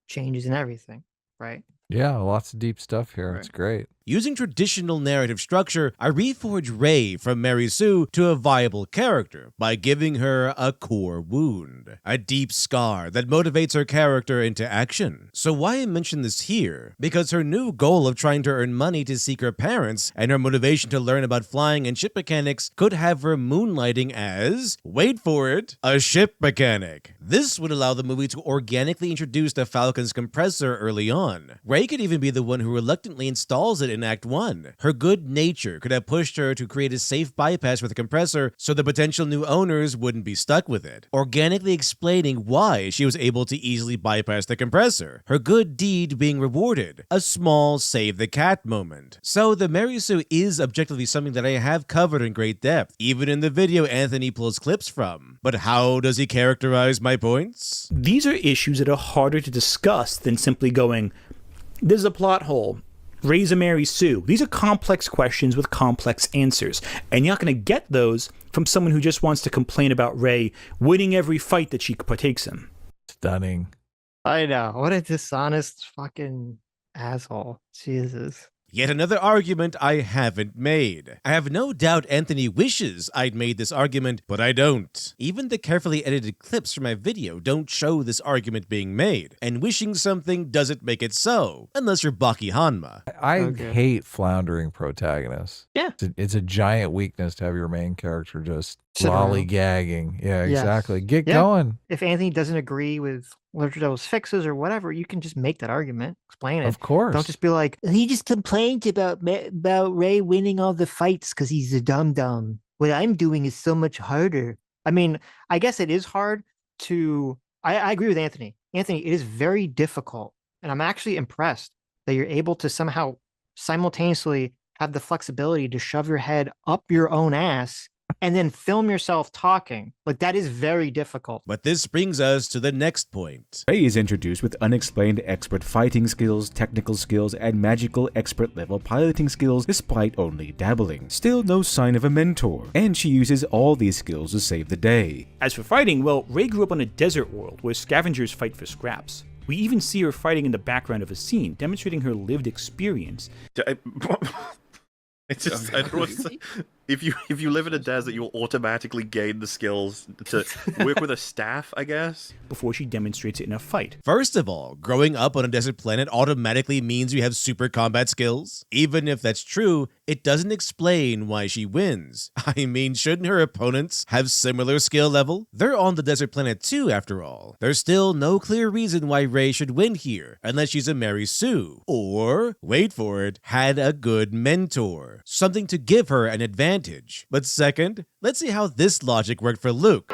changes and everything, right? Yeah, lots of deep stuff here. Right. It's great. Using traditional narrative structure, I reforge Rey from Mary Sue to a viable character by giving her a core wound, a deep scar that motivates her character into action. So why I mention this here? Because her new goal of trying to earn money to seek her parents and her motivation to learn about flying and ship mechanics could have her moonlighting as, wait for it, a ship mechanic. This would allow the movie to organically introduce the Falcon's compressor early on. Rey could even be the one who reluctantly installs it in Act 1. Her good nature could have pushed her to create a safe bypass for the compressor so the potential new owners wouldn't be stuck with it, organically explaining why she was able to easily bypass the compressor. Her good deed being rewarded. A small save the cat moment. So the Mary Sue is objectively something that I have covered in great depth, even in the video Anthony pulls clips from. But how does he characterize my points? These are issues that are harder to discuss than simply going, there's a plot hole. Rey A Mary Sue. These are complex questions with complex answers, and you're not going to get those from someone who just wants to complain about Rey winning every fight that she partakes in. Stunning. I know. What a dishonest fucking asshole. Jesus. Yet another argument I haven't made. I have no doubt Anthony wishes I'd made this argument, but I don't. Even the carefully edited clips from my video don't show this argument being made, and wishing something doesn't make it so, unless you're Baki Hanma. I hate floundering protagonists. Yeah. It's a giant weakness to have your main character just Sit around. lollygagging. Yeah, Yes. exactly. Get Yeah. going. If Anthony doesn't agree with Literature Devil's fixes or whatever, you can just make that argument, explain it. Of course. Don't just be like, he just complained about Rey winning all the fights because he's a dum-dum. What I'm doing is so much harder. I mean, I guess it is hard to... I agree with Anthony. Anthony, it is very difficult, and I'm actually impressed that you're able to somehow simultaneously have the flexibility to shove your head up your own ass and then film yourself talking. Like, that is very difficult. But this brings us to the next point. Rey is introduced with unexplained expert fighting skills, technical skills, and magical expert level piloting skills despite only dabbling. Still no sign of a mentor, and she uses all these skills to save the day. As for fighting, well, Rey grew up on a desert world where scavengers fight for scraps. We even see her fighting in the background of a scene, demonstrating her lived experience. It's just, I don't know what to say. If you live in a desert, you'll automatically gain the skills to work with a staff, I guess. Before she demonstrates it in a fight. First of all, growing up on a desert planet automatically means you have super combat skills. Even if that's true, it doesn't explain why she wins. I mean, shouldn't her opponents have similar skill level? They're on the desert planet too, after all. There's still no clear reason why Rey should win here, unless she's a Mary Sue. Or, wait for it, had a good mentor. Something to give her an advantage. But second, let's see how this logic worked for Luke,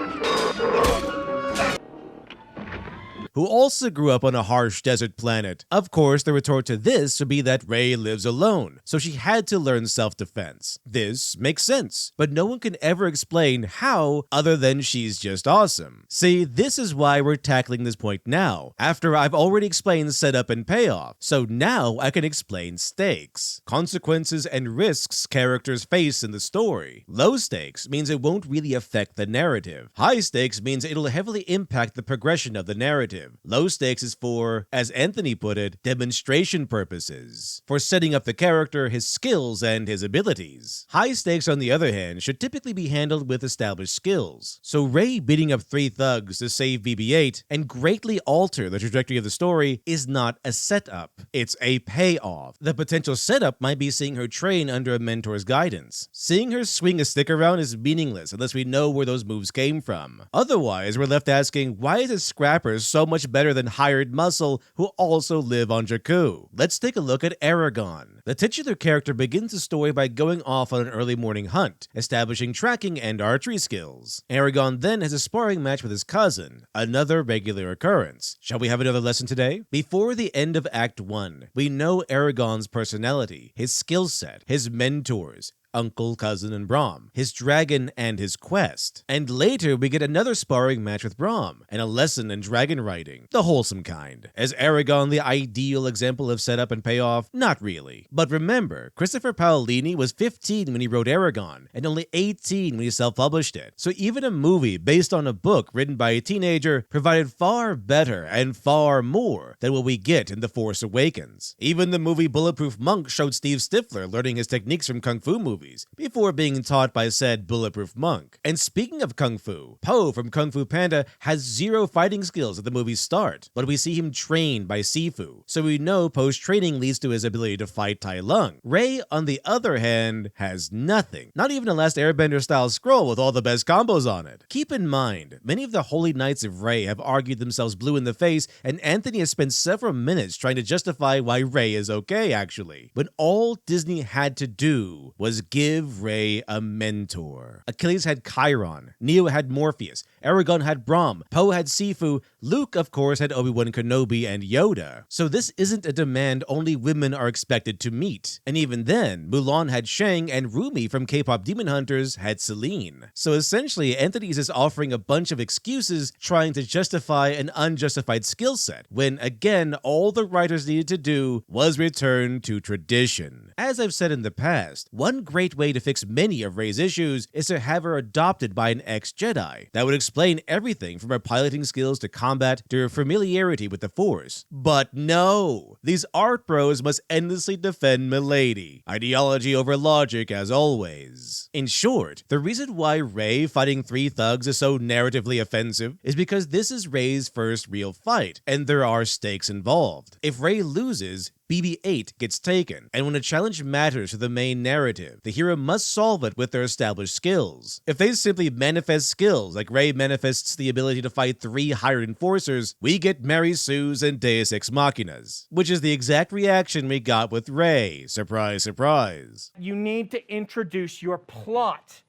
who also grew up on a harsh desert planet. Of course, the retort to this would be that Rey lives alone, so she had to learn self-defense. This makes sense, but no one can ever explain how other than she's just awesome. See, this is why we're tackling this point now, after I've already explained setup and payoff, so now I can explain stakes, consequences, and risks characters face in the story. Low stakes means it won't really affect the narrative. High stakes means it'll heavily impact the progression of the narrative. Low stakes is for, as Anthony put it, demonstration purposes, for setting up the character, his skills, and his abilities. High stakes, on the other hand, should typically be handled with established skills. So Rey beating up 3 thugs to save BB-8 and greatly alter the trajectory of the story is not a setup, it's a payoff. The potential setup might be seeing her train under a mentor's guidance. Seeing her swing a stick around is meaningless unless we know where those moves came from. Otherwise, we're left asking, why is a scrapper so much better than hired muscle who also live on Jakku? Let's take a look at Aragon. The titular character begins the story by going off on an early morning hunt, establishing tracking and archery skills. Aragon then has a sparring match with his cousin, another regular occurrence. Shall we have another lesson today? Before the end of Act 1, we know Aragon's personality, his skill set, his mentors, uncle, cousin, and Braum, his dragon, and his quest. And later, we get another sparring match with Braum, and a lesson in dragon riding, the wholesome kind. Is Aragon the ideal example of setup and payoff? Not really. But remember, Christopher Paolini was 15 when he wrote Aragon, and only 18 when he self-published it. So even a movie based on a book written by a teenager provided far better and far more than what we get in The Force Awakens. Even the movie Bulletproof Monk showed Steve Stifler learning his techniques from kung fu movies before being taught by said Bulletproof Monk. And speaking of kung fu, Po from Kung Fu Panda has 0 fighting skills at the movie's start, but we see him trained by Sifu, so we know Po's training leads to his ability to fight Tai Lung. Rey, on the other hand, has nothing. Not even a Last Airbender-style scroll with all the best combos on it. Keep in mind, many of the Holy Knights of Rey have argued themselves blue in the face, and Anthony has spent several minutes trying to justify why Rey is okay, actually, when all Disney had to do was give Rey a mentor. Achilles had Chiron, Neo had Morpheus, Aragon had Braum, Poe had Sifu, Luke, of course, had Obi-Wan Kenobi and Yoda. So this isn't a demand only women are expected to meet. And even then, Mulan had Shang, and Rumi from K-pop Demon Hunters had Celine. So essentially, Anthony is just offering a bunch of excuses trying to justify an unjustified skill set, when again, all the writers needed to do was return to tradition. As I've said in the past, one great way to fix many of Rey's issues is to have her adopted by an ex-Jedi. That would explain everything from her piloting skills to combat to her familiarity with the Force. But no! These art bros must endlessly defend Milady. Ideology over logic as always. In short, the reason why Rey fighting 3 thugs is so narratively offensive is because this is Rey's first real fight, and there are stakes involved. If Rey loses, BB-8 gets taken, and when a challenge matters to the main narrative, the hero must solve it with their established skills. If they simply manifest skills, like Rey manifests the ability to fight 3 hired enforcers, we get Mary Sues and Deus Ex Machinas, which is the exact reaction we got with Rey. Surprise, surprise. You need to introduce your plot,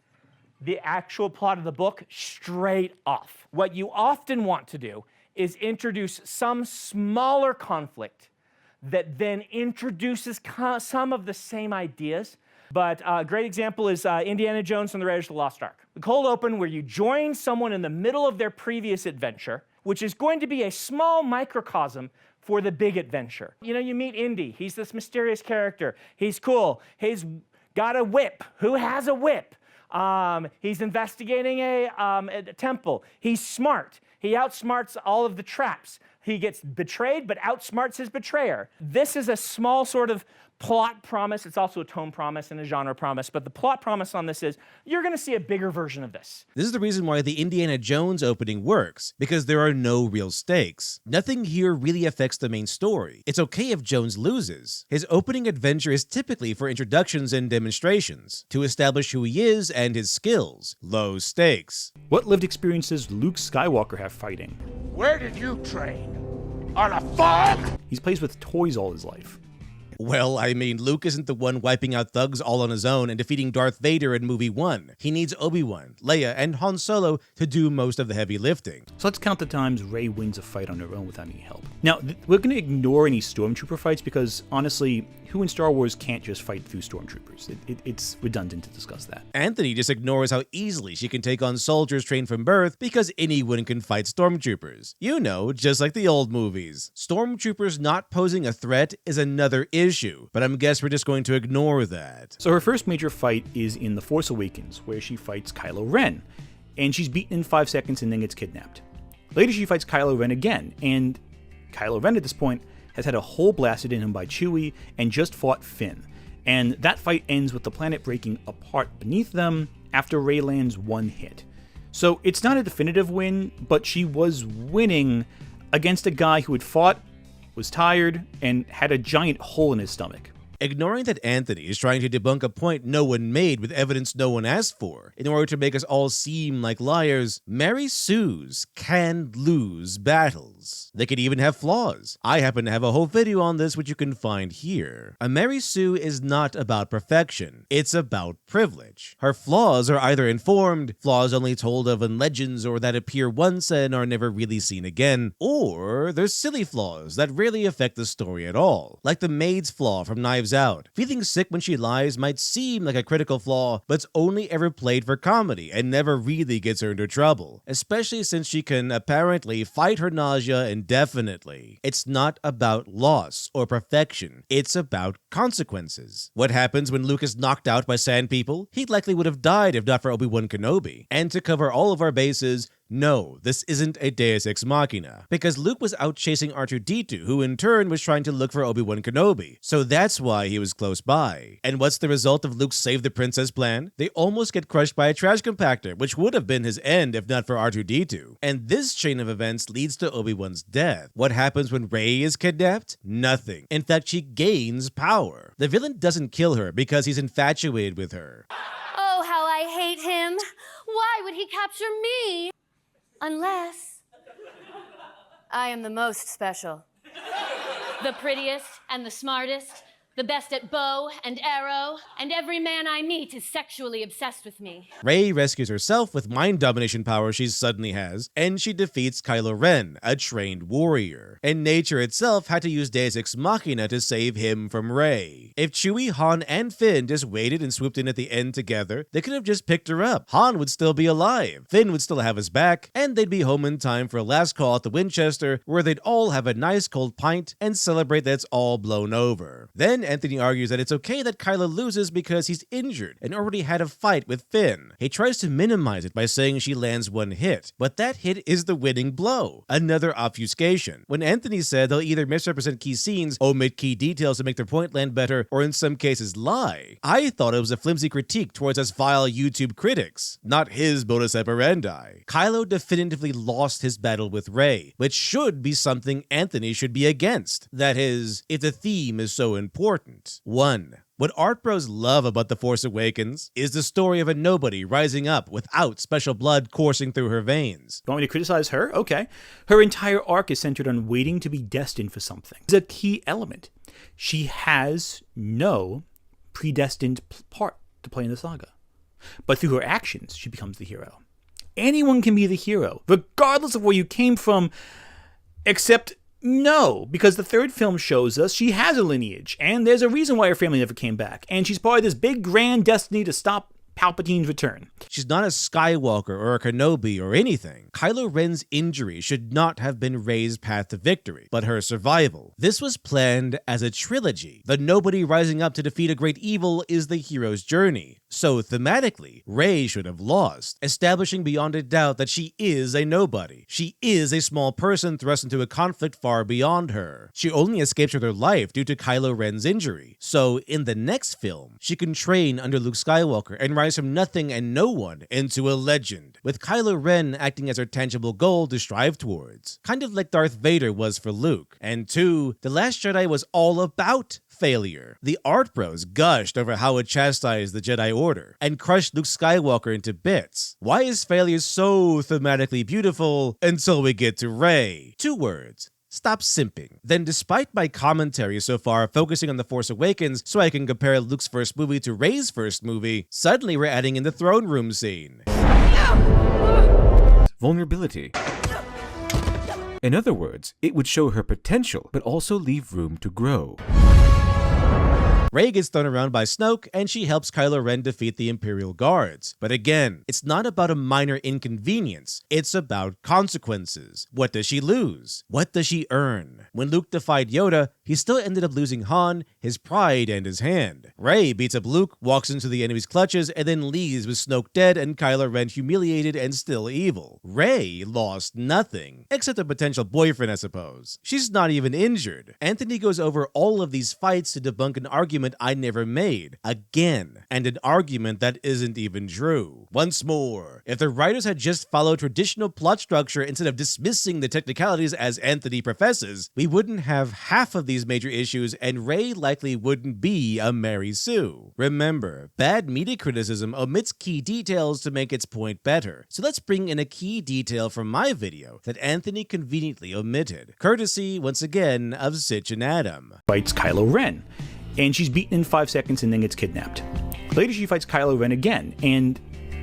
the actual plot of the book, straight off. What you often want to do is introduce some smaller conflict that then introduces some of the same ideas. But a great example is Indiana Jones and the Raiders of the Lost Ark. The cold open where you join someone in the middle of their previous adventure, which is going to be a small microcosm for the big adventure. You know, you meet Indy. He's this mysterious character. He's cool. He's got a whip. Who has a whip? He's investigating a temple. He's smart. He outsmarts all of the traps. He gets betrayed, but outsmarts his betrayer. This is a small sort of plot promise. It's also a tone promise and a genre promise, but the plot promise on this is you're going to see a bigger version of this. This is the reason why the Indiana Jones opening works, because there are no real stakes. Nothing here really affects the main story. It's okay if Jones loses. His opening adventure is typically for introductions and demonstrations, to establish who he is and his skills. Low stakes. What lived experiences does Luke Skywalker have fighting? Where did you train? On a farm? He's plays with toys all his life. Well, I mean, Luke isn't the one wiping out thugs all on his own and defeating Darth Vader in movie 1. He needs Obi-Wan, Leia, and Han Solo to do most of the heavy lifting. So let's count the times Rey wins a fight on her own without any help. Now, we're going to ignore any stormtrooper fights because, honestly, who in Star Wars can't just fight through stormtroopers? It's redundant to discuss that. Anthony just ignores how easily she can take on soldiers trained from birth because anyone can fight stormtroopers. You know, just like the old movies. Stormtroopers not posing a threat is another issue, but I guess we're just going to ignore that. So her first major fight is in The Force Awakens, where she fights Kylo Ren, and she's beaten in 5 seconds and then gets kidnapped. Later she fights Kylo Ren again, and Kylo Ren at this point has had a hole blasted in him by Chewie and just fought Finn. And that fight ends with the planet breaking apart beneath them after Rey lands one hit. So it's not a definitive win, but she was winning against a guy who had fought, was tired, and had a giant hole in his stomach. Ignoring that Anthony is trying to debunk a point no one made with evidence no one asked for, in order to make us all seem like liars, Mary Sues can lose battles. They could even have flaws. I happen to have a whole video on this which you can find here. A Mary Sue is not about perfection, it's about privilege. Her flaws are either informed, flaws only told of in legends or that appear once and are never really seen again, or they're silly flaws that rarely affect the story at all, like the maid's flaw from Knives Out. Feeling sick when she lies might seem like a critical flaw, but it's only ever played for comedy and never really gets her into trouble, especially since she can apparently fight her nausea indefinitely. It's not about loss or perfection, it's about consequences. What happens when Luke is knocked out by sand people? He likely would have died if not for Obi-Wan Kenobi. And to cover all of our bases, no, this isn't a Deus Ex Machina, because Luke was out chasing R2-D2, who in turn was trying to look for Obi-Wan Kenobi, so that's why he was close by. And what's the result of Luke's Save the Princess plan? They almost get crushed by a trash compactor, which would have been his end if not for R2-D2. And this chain of events leads to Obi-Wan's death. What happens when Rey is kidnapped? Nothing. In fact, she gains power. The villain doesn't kill her because he's infatuated with her. Oh, how I hate him. Why would he capture me? Unless I am the most special. The prettiest and the smartest, the best at bow and arrow, and every man I meet is sexually obsessed with me. Rey rescues herself with mind domination power she suddenly has, and she defeats Kylo Ren, a trained warrior. And nature itself had to use Deus Ex Machina to save him from Rey. If Chewie, Han, and Finn just waited and swooped in at the end together, they could have just picked her up. Han would still be alive, Finn would still have his back, and they'd be home in time for a last call at the Winchester, where they'd all have a nice cold pint and celebrate that it's all blown over. Then Anthony argues that it's okay that Kylo loses because he's injured and already had a fight with Finn. He tries to minimize it by saying she lands one hit, but that hit is the winning blow. Another obfuscation. When Anthony said they'll either misrepresent key scenes, omit key details to make their point land better, or in some cases lie, I thought it was a flimsy critique towards us vile YouTube critics, not his modus operandi. Kylo definitively lost his battle with Rey, which should be something Anthony should be against. That is, if the theme is so important. 1. What art bros love about The Force Awakens is the story of a nobody rising up without special blood coursing through her veins. Want me to criticize her? Okay. Her entire arc is centered on waiting to be destined for something. It's a key element. She has no predestined part to play in the saga. But through her actions, she becomes the hero. Anyone can be the hero, regardless of where you came from, except no, because the third film shows us she has a lineage, and there's a reason why her family never came back, and she's part of this big grand destiny to stop Palpatine's return. She's not a Skywalker or a Kenobi or anything. Kylo Ren's injury should not have been Rey's path to victory, but her survival. This was planned as a trilogy. The nobody rising up to defeat a great evil is the hero's journey. So thematically, Rey should have lost, establishing beyond a doubt that she is a nobody. She is a small person thrust into a conflict far beyond her. She only escapes with her life due to Kylo Ren's injury. So in the next film, she can train under Luke Skywalker and rise from nothing and no one into a legend, with Kylo Ren acting as her tangible goal to strive towards. Kind of like Darth Vader was for Luke. And 2, The Last Jedi was all about failure. The art bros gushed over how it chastised the Jedi Order and crushed Luke Skywalker into bits. Why is failure so thematically beautiful until we get to Rey? 2 words. Stop simping. Then, despite my commentary so far focusing on The Force Awakens so I can compare Luke's first movie to Rey's first movie, suddenly we're adding in the throne room scene. Vulnerability. In other words, it would show her potential, but also leave room to grow. Rey gets thrown around by Snoke, and she helps Kylo Ren defeat the Imperial Guards. But again, it's not about a minor inconvenience, it's about consequences. What does she lose? What does she earn? When Luke defied Yoda, he still ended up losing Han, his pride, and his hand. Rey beats up Luke, walks into the enemy's clutches, and then leaves with Snoke dead and Kylo Ren humiliated and still evil. Rey lost nothing, except a potential boyfriend, I suppose. She's not even injured. Anthony goes over all of these fights to debunk an argument I never made, again, and an argument that isn't even true. Once more, if the writers had just followed traditional plot structure instead of dismissing the technicalities as Anthony professes, we wouldn't have half of these major issues and Rey likely wouldn't be a Mary Sue. Remember, bad media criticism omits key details to make its point better, so let's bring in a key detail from my video that Anthony conveniently omitted, courtesy, once again, of Sitch and Adam. Fights Kylo Ren, and she's beaten in 5 seconds and then gets kidnapped. Later she fights Kylo Ren again, and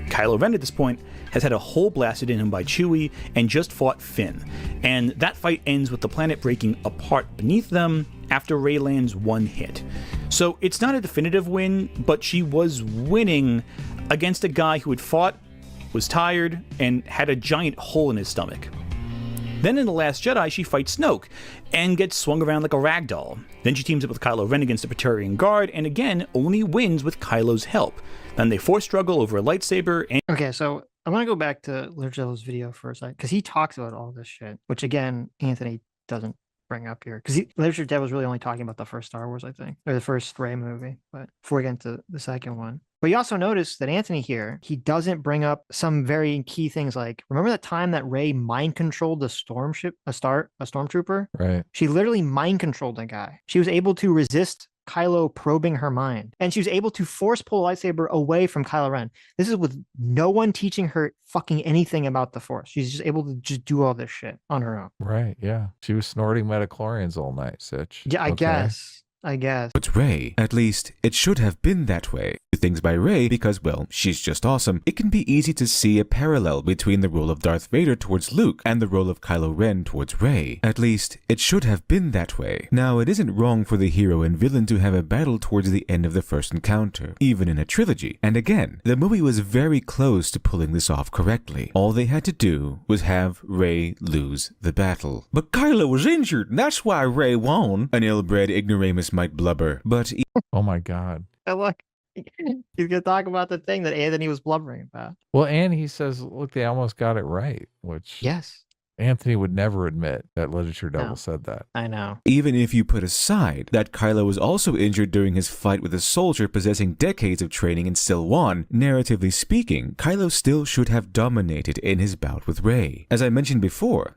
Kylo Ren at this point has had a hole blasted in him by Chewie and just fought Finn. And that fight ends with the planet breaking apart beneath them after Rey lands one hit. So it's not a definitive win, but she was winning against a guy who had fought, was tired, and had a giant hole in his stomach. Then in The Last Jedi, she fights Snoke and gets swung around like a ragdoll. Then she teams up with Kylo Ren against the Praetorian Guard and again only wins with Kylo's help. Then they force struggle over a lightsaber and... Okay, so I want to go back to Lurgello's video for a second, because he talks about all this shit, which again, Anthony doesn't bring up here. Because Literature Dev was really only talking about the first Star Wars, I think, or the first Rey movie, but before we get into the second one. But you also notice that Anthony here, he doesn't bring up some very key things like, remember that time that Rey mind controlled a stormtrooper? Right. She literally mind controlled a guy. She was able to resist Kylo probing her mind, and she was able to force pull a lightsaber away from Kylo Ren. This is with no one teaching her fucking anything about the Force. She's just able to just do all this shit on her own. Right, yeah. She was snorting metachlorians all night, Sitch. Yeah, I guess. But Rey, at least, it should have been that way. Things by Rey because, well, she's just awesome. It can be easy to see a parallel between the role of Darth Vader towards Luke and the role of Kylo Ren towards Rey. At least, it should have been that way. Now, it isn't wrong for the hero and villain to have a battle towards the end of the first encounter, even in a trilogy. And again, the movie was very close to pulling this off correctly. All they had to do was have Rey lose the battle. But Kylo was injured, and that's why Rey won, an ill-bred ignoramus might blubber. But oh my god. Look, he's gonna talk about the thing that Anthony was blubbering about. Well, and he says, look, they almost got it right, which yes, Anthony would never admit that Literature Devil said that. I know. Even if you put aside that Kylo was also injured during his fight with a soldier possessing decades of training and still won, narratively speaking, Kylo still should have dominated in his bout with Rey. As I mentioned before,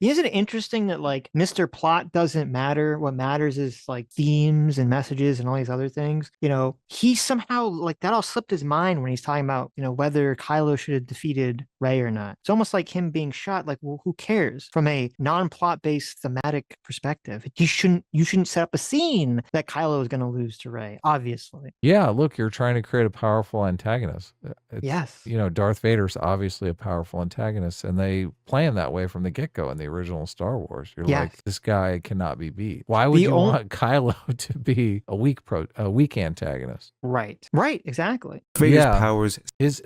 isn't it interesting that like Mr. Plot doesn't matter? What matters is like themes and messages and all these other things. You know, he somehow like that all slipped his mind when he's talking about, you know, whether Kylo should have defeated Rey or not. It's almost like him being shot. Like, well, who cares? From a non-plot based thematic perspective, you shouldn't set up a scene that Kylo is going to lose to Rey, obviously. Yeah, look, you're trying to create a powerful antagonist. Yes. You know, Darth Vader's obviously a powerful antagonist, and they plan that way from the get-go in the original Star Wars. You're like, this guy cannot be beat. Why would you want Kylo to be a weak antagonist? Right, exactly. Vader's powers. His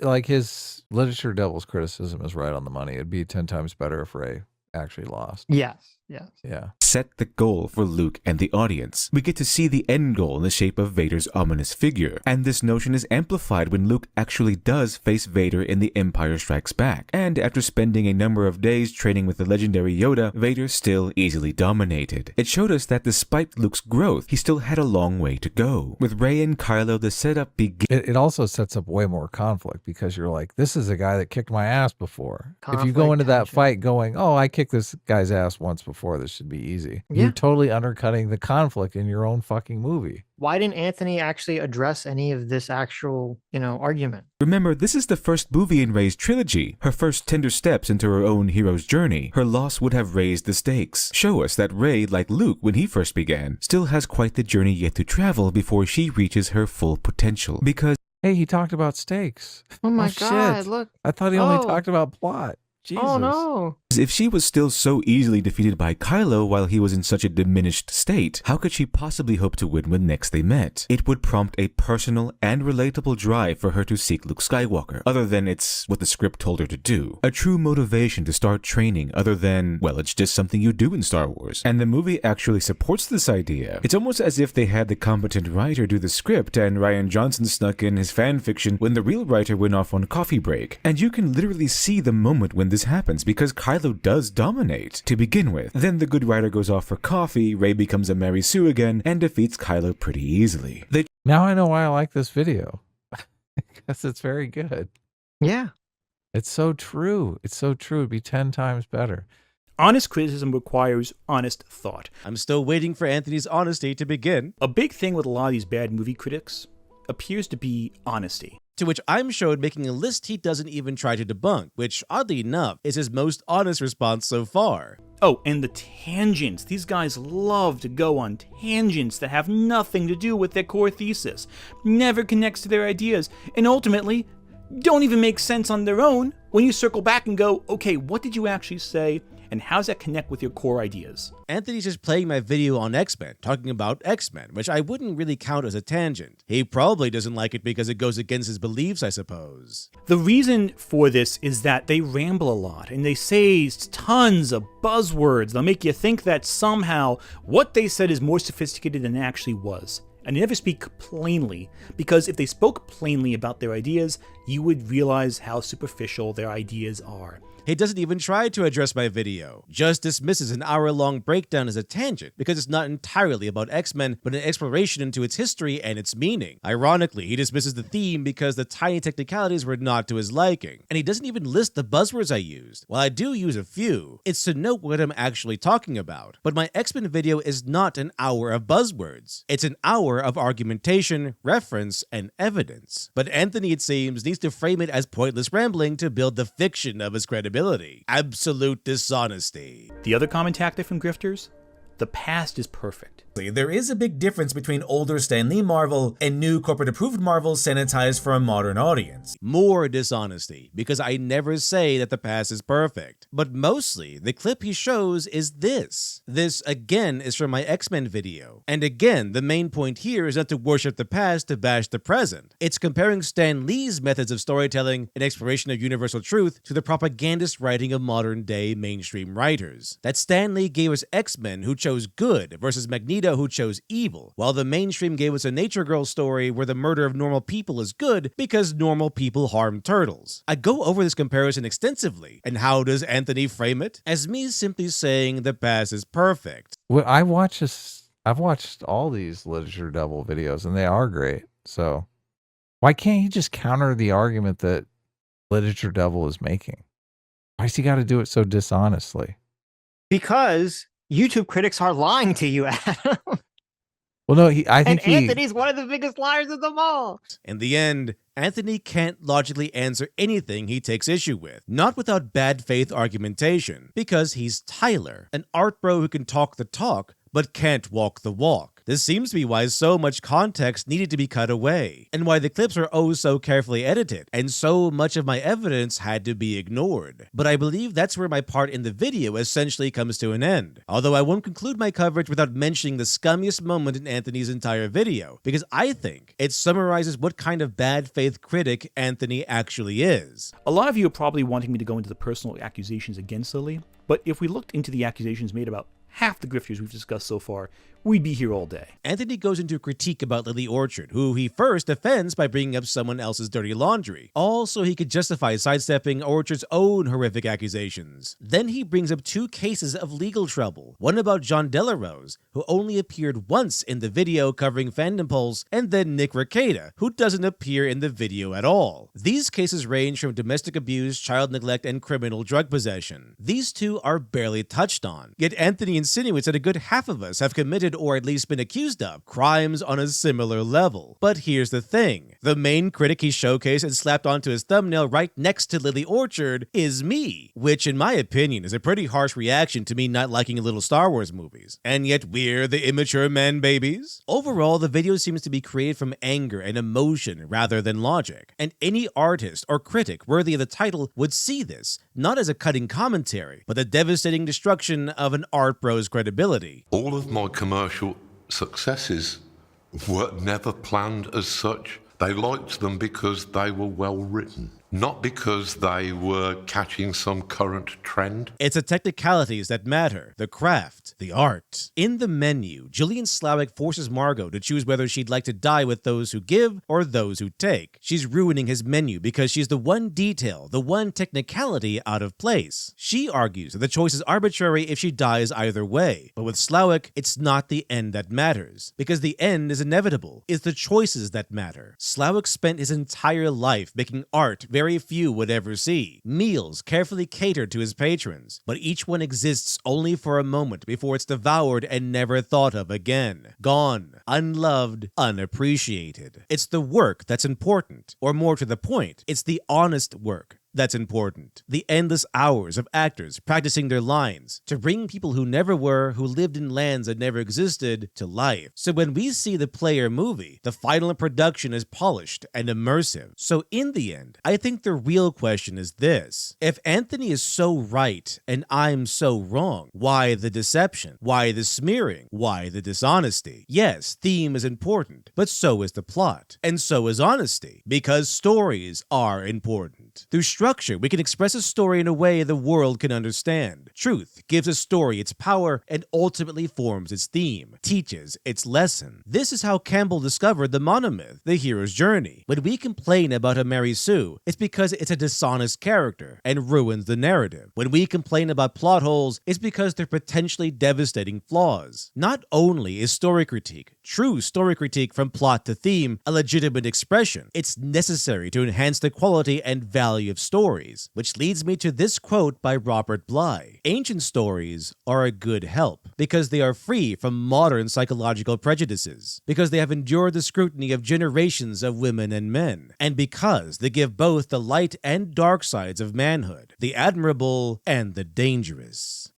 Literature Devil's criticism is right on the money. It'd be 10 times better if Rey actually lost. Yes. Yeah. Set the goal for Luke and the audience. We get to see the end goal in the shape of Vader's ominous figure, and this notion is amplified when Luke actually does face Vader in The Empire Strikes Back. And after spending a number of days training with the legendary Yoda, Vader still easily dominated. It showed us that despite Luke's growth, he still had a long way to go. With Rey and Kylo, the setup begins. It also sets up way more conflict because you're like, this is a guy that kicked my ass before. If you go into that fight going, oh, I kicked this guy's ass once before, before. This should be easy. Yeah. You're totally undercutting the conflict in your own fucking movie. Why didn't Anthony actually address any of this actual, argument? Remember, this is the first movie in Rey's trilogy. Her first tender steps into her own hero's journey. Her loss would have raised the stakes. Show us that Rey, like Luke when he first began, still has quite the journey yet to travel before she reaches her full potential. Because hey, he talked about stakes. Oh my God, shit. look. I thought he only talked about plot. Jesus. Oh no. if she was still so easily defeated by Kylo while he was in such a diminished state, how could she possibly hope to win when next they met? It would prompt a personal and relatable drive for her to seek Luke Skywalker, other than it's what the script told her to do. A true motivation to start training other than, well, it's just something you do in Star Wars. And the movie actually supports this idea. It's almost as if they had the competent writer do the script and Rian Johnson snuck in his fan fiction when the real writer went off on coffee break. And you can literally see the moment when this happens because Kylo does dominate to begin with. Then the good writer goes off for coffee, Rey becomes a Mary Sue again, and defeats Kylo pretty easily. Now I know why I like this video. Because it's very good. Yeah. It's so true. It's so true. It'd be 10 times better. Honest criticism requires honest thought. I'm still waiting for Anthony's honesty to begin. A big thing with a lot of these bad movie critics appears to be honesty. To which I'm showed making a list he doesn't even try to debunk, which, oddly enough, is his most honest response so far. Oh, and the tangents. These guys love to go on tangents that have nothing to do with their core thesis, never connects to their ideas, and ultimately don't even make sense on their own when you circle back and go, okay, what did you actually say, and how does that connect with your core ideas? Anthony's just playing my video on X-Men, talking about X-Men, which I wouldn't really count as a tangent. He probably doesn't like it because it goes against his beliefs, I suppose. The reason for this is that they ramble a lot, and they say tons of buzzwords. They'll make you think that somehow what they said is more sophisticated than it actually was. And they never speak plainly, because if they spoke plainly about their ideas, you would realize how superficial their ideas are. He doesn't even try to address my video, just dismisses an hour-long breakdown as a tangent because it's not entirely about X-Men, but an exploration into its history and its meaning. Ironically, he dismisses the theme because the tiny technicalities were not to his liking, and he doesn't even list the buzzwords I used. While I do use a few, it's to note what I'm actually talking about. But my X-Men video is not an hour of buzzwords. It's an hour of argumentation, reference, and evidence. But Anthony, it seems, needs to frame it as pointless rambling to build the fiction of his credibility. Absolute dishonesty. The other common tactic from grifters? The past is perfect. There is a big difference between older Stan Lee Marvel and new corporate-approved Marvel sanitized for a modern audience. More dishonesty, because I never say that the past is perfect. But mostly, the clip he shows is this. This, again, is from my X-Men video. And again, the main point here is not to worship the past to bash the present. It's comparing Stan Lee's methods of storytelling and exploration of universal truth to the propagandist writing of modern-day mainstream writers. That Stan Lee gave us X-Men who chose good versus Magneto who chose evil, while the mainstream gave us a Nature Girl story where the murder of normal people is good because normal people harm turtles. I go over this comparison extensively, and how does Anthony frame it? As me simply saying the past is perfect. Well, I've watched all these Literature Devil videos, and they are great. So why can't he just counter the argument that Literature Devil is making? Why's he got to do it so dishonestly? Because YouTube critics are lying to you, Adam. Well, no, I think Anthony's one of the biggest liars of them all. In the end, Anthony can't logically answer anything he takes issue with, not without bad faith argumentation, because he's Tyler, an art bro who can talk the talk, but can't walk the walk. This seems to be why so much context needed to be cut away, and why the clips are oh so carefully edited, and so much of my evidence had to be ignored. But I believe that's where my part in the video essentially comes to an end, although I won't conclude my coverage without mentioning the scummiest moment in Anthony's entire video, because I think it summarizes what kind of bad faith critic Anthony actually is. A lot of you are probably wanting me to go into the personal accusations against Lily, but if we looked into the accusations made about half the grifters we've discussed so far, we'd be here all day. Anthony goes into a critique about Lily Orchard, who he first defends by bringing up someone else's dirty laundry, all so he could justify sidestepping Orchard's own horrific accusations. Then he brings up 2 cases of legal trouble, one about John Delarose, who only appeared once in the video covering Fandom Pulse, and then Nick Rekieta, who doesn't appear in the video at all. These cases range from domestic abuse, child neglect, and criminal drug possession. These 2 are barely touched on, yet Anthony insinuates that a good half of us have committed or at least been accused of crimes on a similar level. But here's the thing. The main critic he showcased and slapped onto his thumbnail right next to Lily Orchard is me, which in my opinion is a pretty harsh reaction to me not liking little Star Wars movies. And yet we're the immature man babies? Overall, the video seems to be created from anger and emotion rather than logic. And any artist or critic worthy of the title would see this, not as a cutting commentary, but the devastating destruction of an art bro's credibility. All of my commercial successes were never planned as such. They liked them because they were well written, not because they were catching some current trend. It's the technicalities that matter, the craft, the art. In the menu, Julian Slowik forces Margot to choose whether she'd like to die with those who give or those who take. She's ruining his menu because she's the one detail, the one technicality out of place. She argues that the choice is arbitrary if she dies either way, but with Slowik, it's not the end that matters, because the end is inevitable. It's the choices that matter. Slowik spent his entire life making art very few would ever see. Meals carefully catered to his patrons, but each one exists only for a moment before it's devoured and never thought of again. Gone, unloved, unappreciated. It's the work that's important, or more to the point, it's the honest work that's important. The endless hours of actors practicing their lines to bring people who never were, who lived in lands that never existed, to life. So when we see the player movie, the final production is polished and immersive. So in the end, I think the real question is this. If Anthony is so right and I'm so wrong, why the deception? Why the smearing? Why the dishonesty? Yes, theme is important, but so is the plot. And so is honesty, because stories are important. Through structure, we can express a story in a way the world can understand. Truth gives a story its power and ultimately forms its theme, teaches its lesson. This is how Campbell discovered the monomyth, the hero's journey. When we complain about a Mary Sue, it's because it's a dishonest character and ruins the narrative. When we complain about plot holes, it's because they're potentially devastating flaws. Not only is story critique, true story critique from plot to theme, a legitimate expression, it's necessary to enhance the quality and value of stories, which leads me to this quote by Robert Bly. Ancient stories are a good help because they are free from modern psychological prejudices, because they have endured the scrutiny of generations of women and men, and because they give both the light and dark sides of manhood, the admirable and the dangerous.